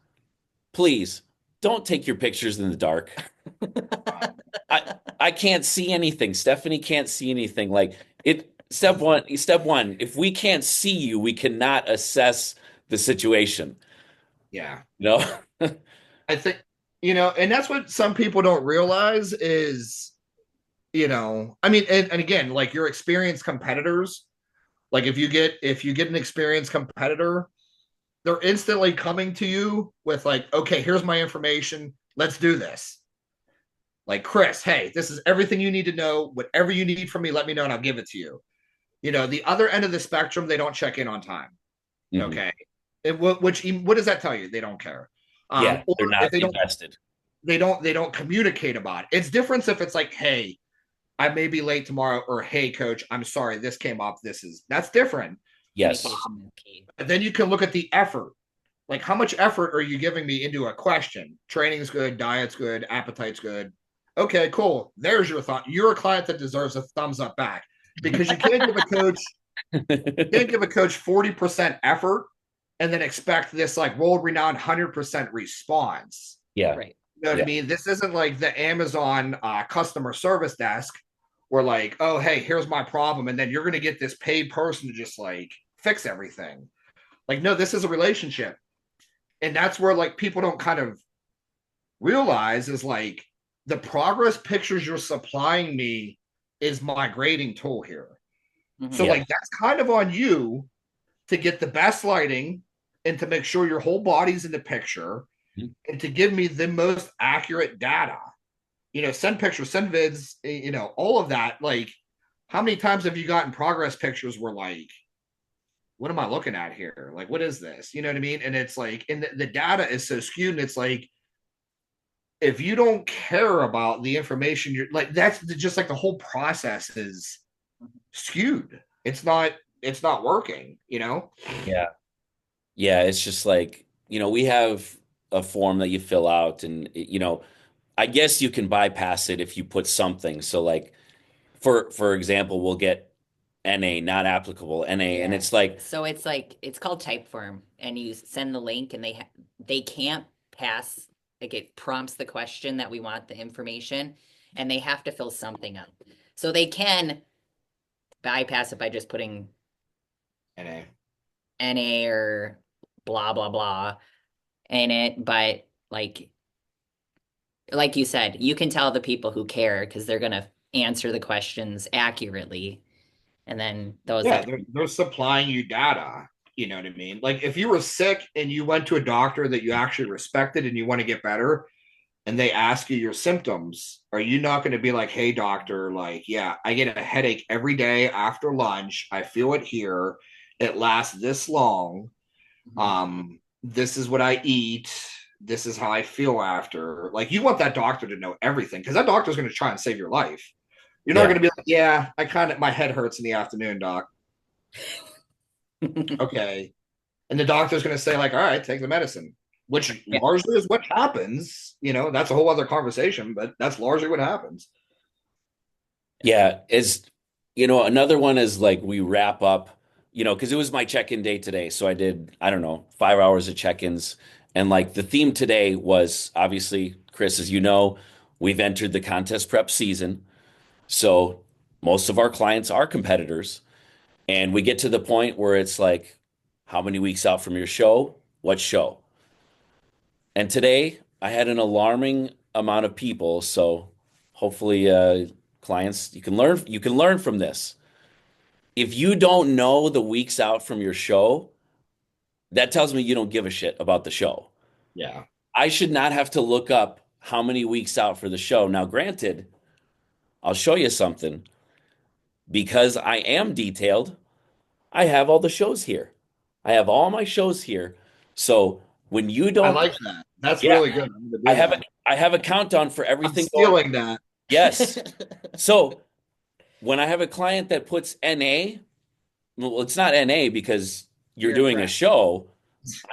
please don't take your pictures in the dark. I can't see anything. Stephanie can't see anything. Like step one, if we can't see you, we cannot assess the situation. Yeah. You know? I think, and that's what some people don't realize is, I mean, and again, like your experienced competitors, like if you get an experienced competitor, they're instantly coming to you with like, okay, here's my information. Let's do this. Like, Chris, hey, this is everything you need to know. Whatever you need from me, let me know and I'll give it to you. The other end of the spectrum, they don't check in on time. Mhm. Okay. What does that tell you? They don't care. Yeah, Or they're if not they don't, invested. they don't communicate about it. It's different if it's like, hey, I may be late tomorrow, or hey, coach, I'm sorry, this came up. That's different. Yes. Communication is key. And then you can look at the effort. Like, how much effort are you giving me into a question? Training's good, diet's good, appetite's good. Okay, cool. There's your thought. You're a client that deserves a thumbs up back, because you can't give a coach 40% effort and then expect this like world renowned 100% response. Yeah. Right. You know what Yeah. I mean? This isn't like the Amazon customer service desk where like, oh, hey, here's my problem, and then you're going to get this paid person to just like fix everything. Like, no, this is a relationship. And that's where like people don't kind of realize is like the progress pictures you're supplying me is my grading tool here. So Yeah. like that's kind of on you to get the best lighting and to make sure your whole body's in the picture and to give me the most accurate data. You know, send pictures, send vids, you know, all of that. Like, how many times have you gotten progress pictures where like, what am I looking at here? Like, what is this? You know what I mean? And it's like, and the data is so skewed, and it's like, if you don't care about the information, you're like, that's just like the whole process is skewed. It's not working, you know? Yeah. Yeah. It's just like, we have a form that you fill out and, I guess you can bypass it if you put something. So like, for example, we'll get NA, not applicable, NA, and Yeah. it's like, So it's like it's called Typeform, and you send the link, and they can't pass. Like, it prompts the question that we want the information, and they have to fill something out. So they can bypass it by just putting NA. NA or blah blah blah in it, but like you said, you can tell the people who care because they're gonna answer the questions accurately, and then those Yeah, that they're supplying you data. You know what I mean? Like, if you were sick and you went to a doctor that you actually respected and you want to get better, and they ask you your symptoms, are you not going to be like, hey, doctor, like, yeah, I get a headache every day after lunch. I feel it here. It lasts this long. This is what I eat. This is how I feel after. Like, you want that doctor to know everything, because that doctor's going to try and save your life. You're not yeah, going to be like, yeah, my head hurts in the afternoon, doc. Okay. And the doctor's going to say, like, all right, take the medicine, which yeah. largely is what happens. You know, that's a whole other conversation, but that's largely what happens. yeah. Another one is like we wrap up, because it was my check-in day today. So I did, I don't know, 5 hours of check-ins. And like the theme today was obviously, Chris, as you know, we've entered the contest prep season. So most of our clients are competitors. And we get to the point where it's like, how many weeks out from your show? What show? And today I had an alarming amount of people. So hopefully, clients, you can learn from this. If you don't know the weeks out from your show, that tells me you don't give a shit about the show. Yeah. I should not have to look up how many weeks out for the show. Now, granted, I'll show you something. Because I am detailed, I have all the shows here. I have all my shows here. So when you I don't, like that. That's yeah, really good. I'm going to I do have a that. I have a countdown for I'm everything going. stealing that. Yes. So when I have a client that puts NA, well, it's not NA because you're You're doing a correct. show.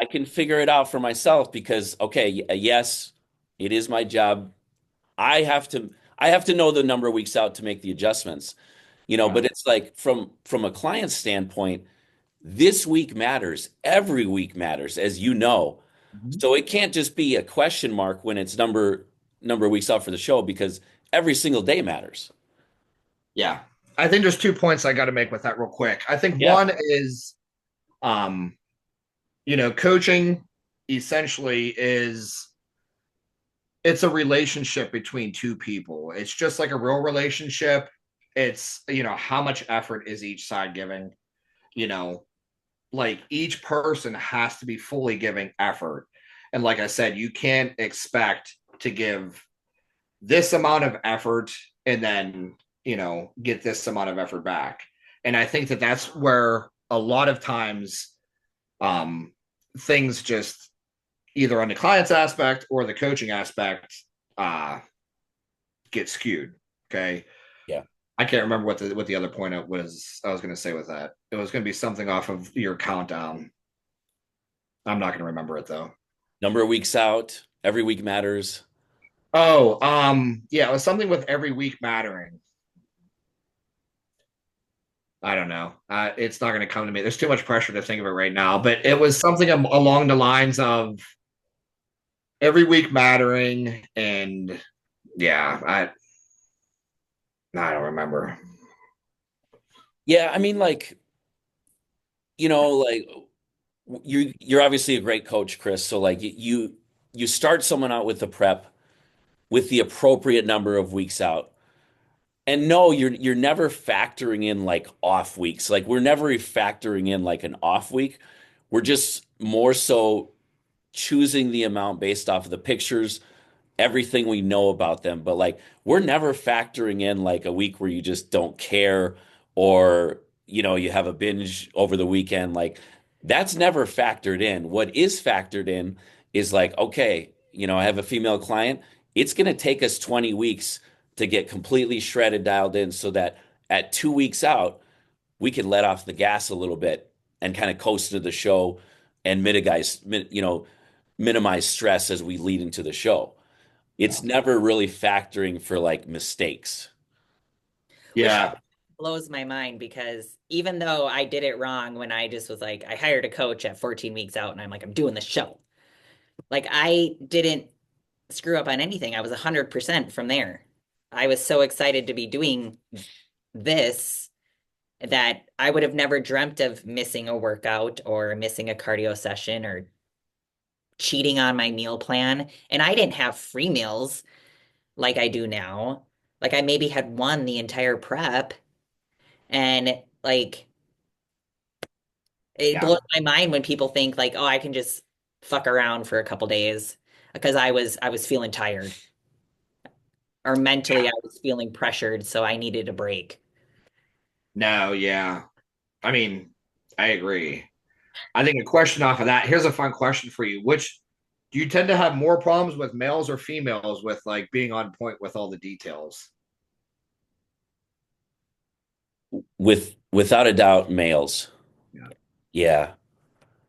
I can figure it out for myself because, okay, yes, it is my job. I have to know the number of weeks out to make the adjustments. Yeah. But it's like from a client standpoint, this week matters. Every week matters, as you know. Mhm. So it can't just be a question mark when it's number of weeks out for the show because every single day matters. Yeah. I think there's 2 points I got to make with that real quick. I think Yeah. one is, um, coaching essentially is it's a relationship between two people. It's just like a real relationship. It's, how much effort is each side giving? You know, like each person has to be fully giving effort. And like I said, you can't expect to give this amount of effort and then, get this amount of effort back. And I think that that's where a lot of times things just either on the client's aspect or the coaching aspect get skewed. Okay. Yeah. I can't remember what the other point I was going to say with that. It was going to be something off of your countdown. I'm not going to remember it though. Number of weeks out, every week matters. Oh, yeah, it was something with every week mattering. I don't know. It's not going to come to me. There's too much pressure to think of it right now, but it was something along the lines of every week mattering, and yeah, I don't remember. Yeah, I mean, like, like you're obviously a great coach, Chris. So like you start someone out with the prep with the appropriate number of weeks out. And no, you're never factoring in like off weeks. Like we're never factoring in like an off week. We're just more so choosing the amount based off of the pictures, everything we know about them. But like we're never factoring in like a week where you just don't care or you have a binge over the weekend. Like that's never factored in. What is factored in is like, okay, I have a female client. It's going to take us 20 weeks to get completely shredded, dialed in so that at 2 weeks out, we can let off the gas a little bit and kind of coast to the show and minimize stress as we lead into the show. It's never really factoring for like mistakes. Which Yeah. blows my mind because even though I did it wrong when I just was like, I hired a coach at 14 weeks out and I'm like, I'm doing the show. Like I didn't screw up on anything. I was 100% from there. I was so excited to be doing this that I would have never dreamt of missing a workout or missing a cardio session or cheating on my meal plan. And I didn't have free meals like I do now. Like I maybe had one the entire prep. And like it Yeah. blows my mind when people think like, oh, I can just fuck around for a couple days because I was feeling tired or mentally I was feeling pressured, so I needed a break. No, yeah. I mean, I agree. I think a question off of that. Here's a fun question for you. Which do you tend to have more problems with males or females with like being on point with all the details? Without a doubt, males. Yeah. Yeah.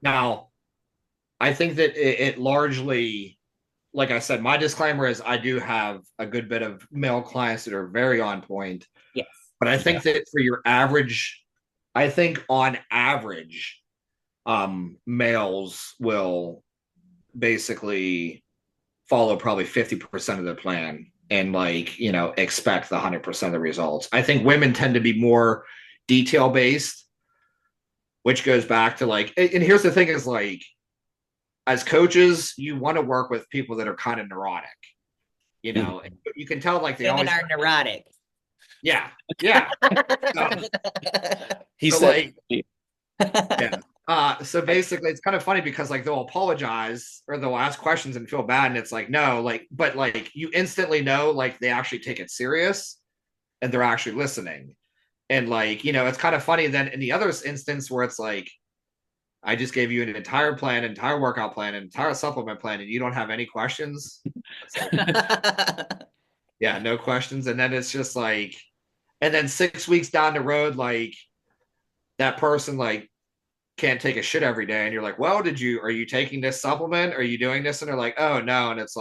Now, I think that it largely, like I said, my disclaimer is I do have a good bit of male clients that are very on point. Yes. But I Yeah. think that for your average, I think on average, males will basically follow probably 50% of the plan and expect the 100% of the results. I think women tend to be more detail based, which goes back to and here's the thing is as coaches, you want to work with people that are kind of neurotic, and you can tell they Women always, are neurotic. yeah, yeah. So, He so said, yeah. So basically it's kind of funny because they'll apologize or they'll ask questions and feel bad. And it's no, but you instantly know, they actually take it serious and they're actually listening. And it's kind of funny then in the other instance where it's I just gave you an entire plan, entire workout plan, an entire supplement plan, and you don't have any questions. Yeah, no questions. And then it's just and then 6 weeks down the road, that person can't take a shit every day. And you're well, are you taking this supplement? Are you doing this? And they're oh no. And it's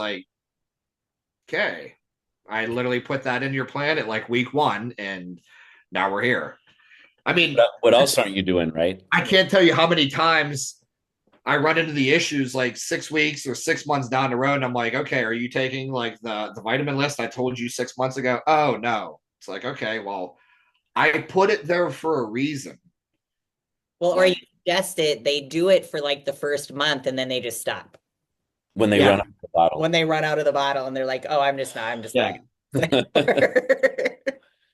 okay, I literally put that in your plan at week 1. And now we're here. I mean, what else aren't you doing, right? I can't tell you how many times I run into the issues 6 weeks or 6 months down the road. And I'm okay, are you taking the vitamin list I told you 6 months ago? Oh no. It's okay, well, I put it there for a reason. Well, or you guessed it, they do it for the first month and then they just stop. When they run out of the bottle. When they run out of the bottle and they're oh, I'm just not.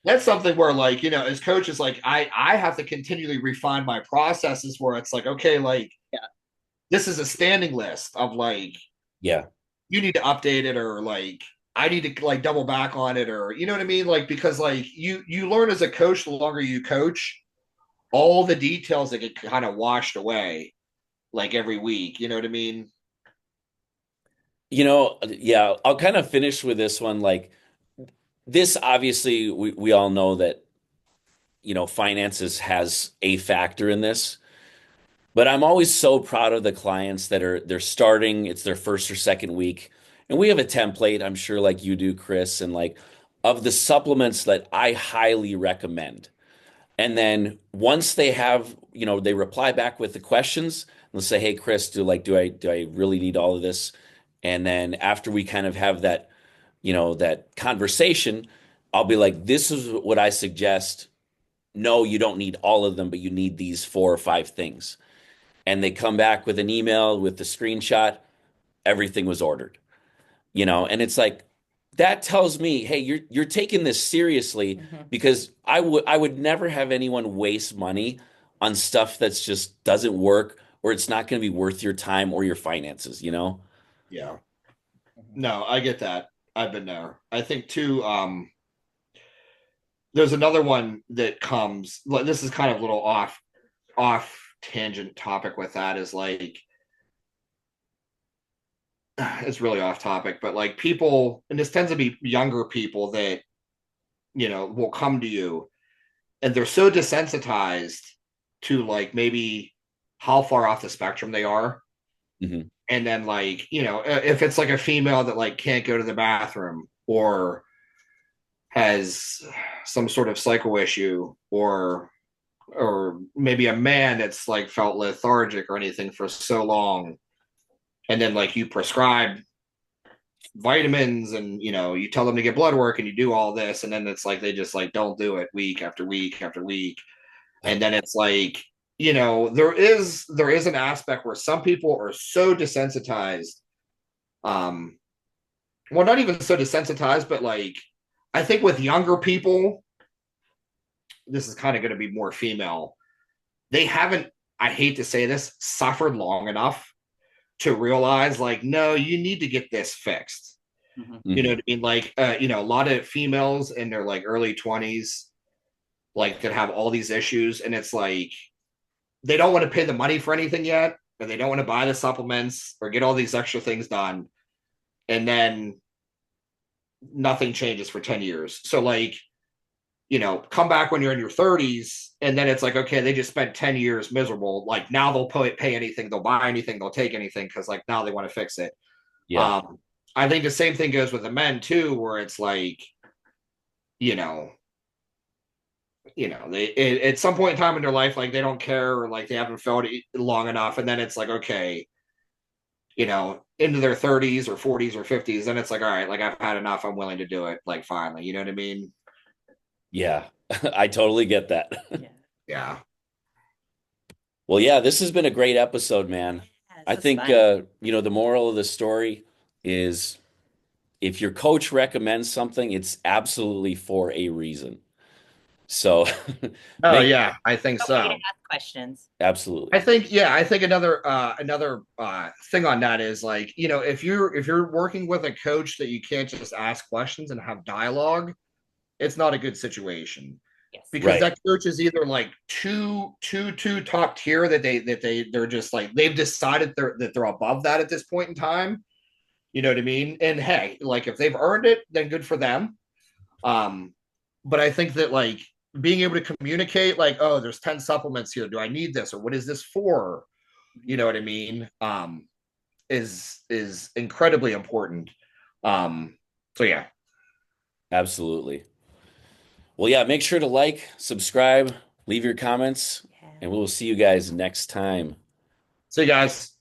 That's something where as coaches, I have to continually refine my processes where it's okay, yeah, this is a standing list of yeah, you need to update it or I need to double back on it or you know what I mean? Because you learn as a coach, the longer you coach, all the details that get kind of washed away every week. You know what I mean? Yeah, I'll kind of finish with this one. Like this, obviously, we all know that, finances has a factor in this. But I'm always so proud of the clients that they're starting, it's their first or second week. And we have a template, I'm sure like you do, Chris, and like of the supplements that I highly recommend. And then once they have, they reply back with the questions, let's say, "Hey, Chris, do I really need all of this?" And then after we kind of have that conversation, I'll be like, "This is what I suggest. No, you don't need all of them, but you need these 4 or 5 things." And they come back with an email with the screenshot, everything was ordered. And it's like that tells me, hey, you're taking this seriously, Mhm. because I would never have anyone waste money on stuff that's just doesn't work, or it's not going to be worth your time or your finances. Yeah. Mhm. No, I get that. I've been there. I think too, there's another one that comes, like, this is kind of a little off tangent topic with that, is like, it's really off topic, but like people, and this tends to be younger people that, will come to you and they're so desensitized to like maybe how far off the spectrum they are. Hmm. And then like, if it's like a female that like can't go to the bathroom or has some sort of psycho issue, or maybe a man that's like felt lethargic or anything for so long, and then like you prescribe vitamins and you tell them to get blood work and you do all this, and then it's like they just like don't do it week after week after week. And then it's like, there is an aspect where some people are so desensitized, um well, not even so desensitized, but like, I think with younger people, this is kind of going to be more female, they haven't, I hate to say this, suffered long enough to realize like, no, you need to get this fixed. Mhm. You know Hmm. what I mean? Like, a lot of females in their like early 20s, like, that have all these issues, and it's like they don't want to pay the money for anything yet, or they don't want to buy the supplements or get all these extra things done, and then nothing changes for 10 years. So like, come back when you're in your 30s, and then it's like, okay, they just spent 10 years miserable. Like now they'll pay anything, they'll buy anything, they'll take anything, because like now they want to fix it. Yeah, Um, I think the same thing goes with the men too, where it's like, you know, at some point in time in their life, like they don't care, or like they haven't felt it long enough, and then it's like, okay, into their 30s or 40s or 50s, then it's like, all right, like I've had enough, I'm willing to do it, like finally, you know what I mean? yeah. I totally get that. Yeah. Yeah. Well, yeah, this has been a great episode, man. Yeah, this I was think, fun. the moral of the story is if your coach recommends something, it's absolutely for a reason. So Oh make yeah, I think Okay to so. ask questions. absolutely. I think another thing on that is like, if you're working with a coach that you can't just ask questions and have dialogue, it's not a good situation, Yes. because Right. that coach is either like too top tier, they're just like, they've decided they're above that at this point in time. You know what I mean? And hey, like if they've earned it, then good for them. Um, but I think that like being able to communicate, like, oh, there's 10 supplements here. Do I need this, or what is this for? You Mhm. know what I mean? Is incredibly important. So yeah. Absolutely. Well, yeah, make sure to like, subscribe, leave your comments, Yeah. and we will see you guys next time. So you guys.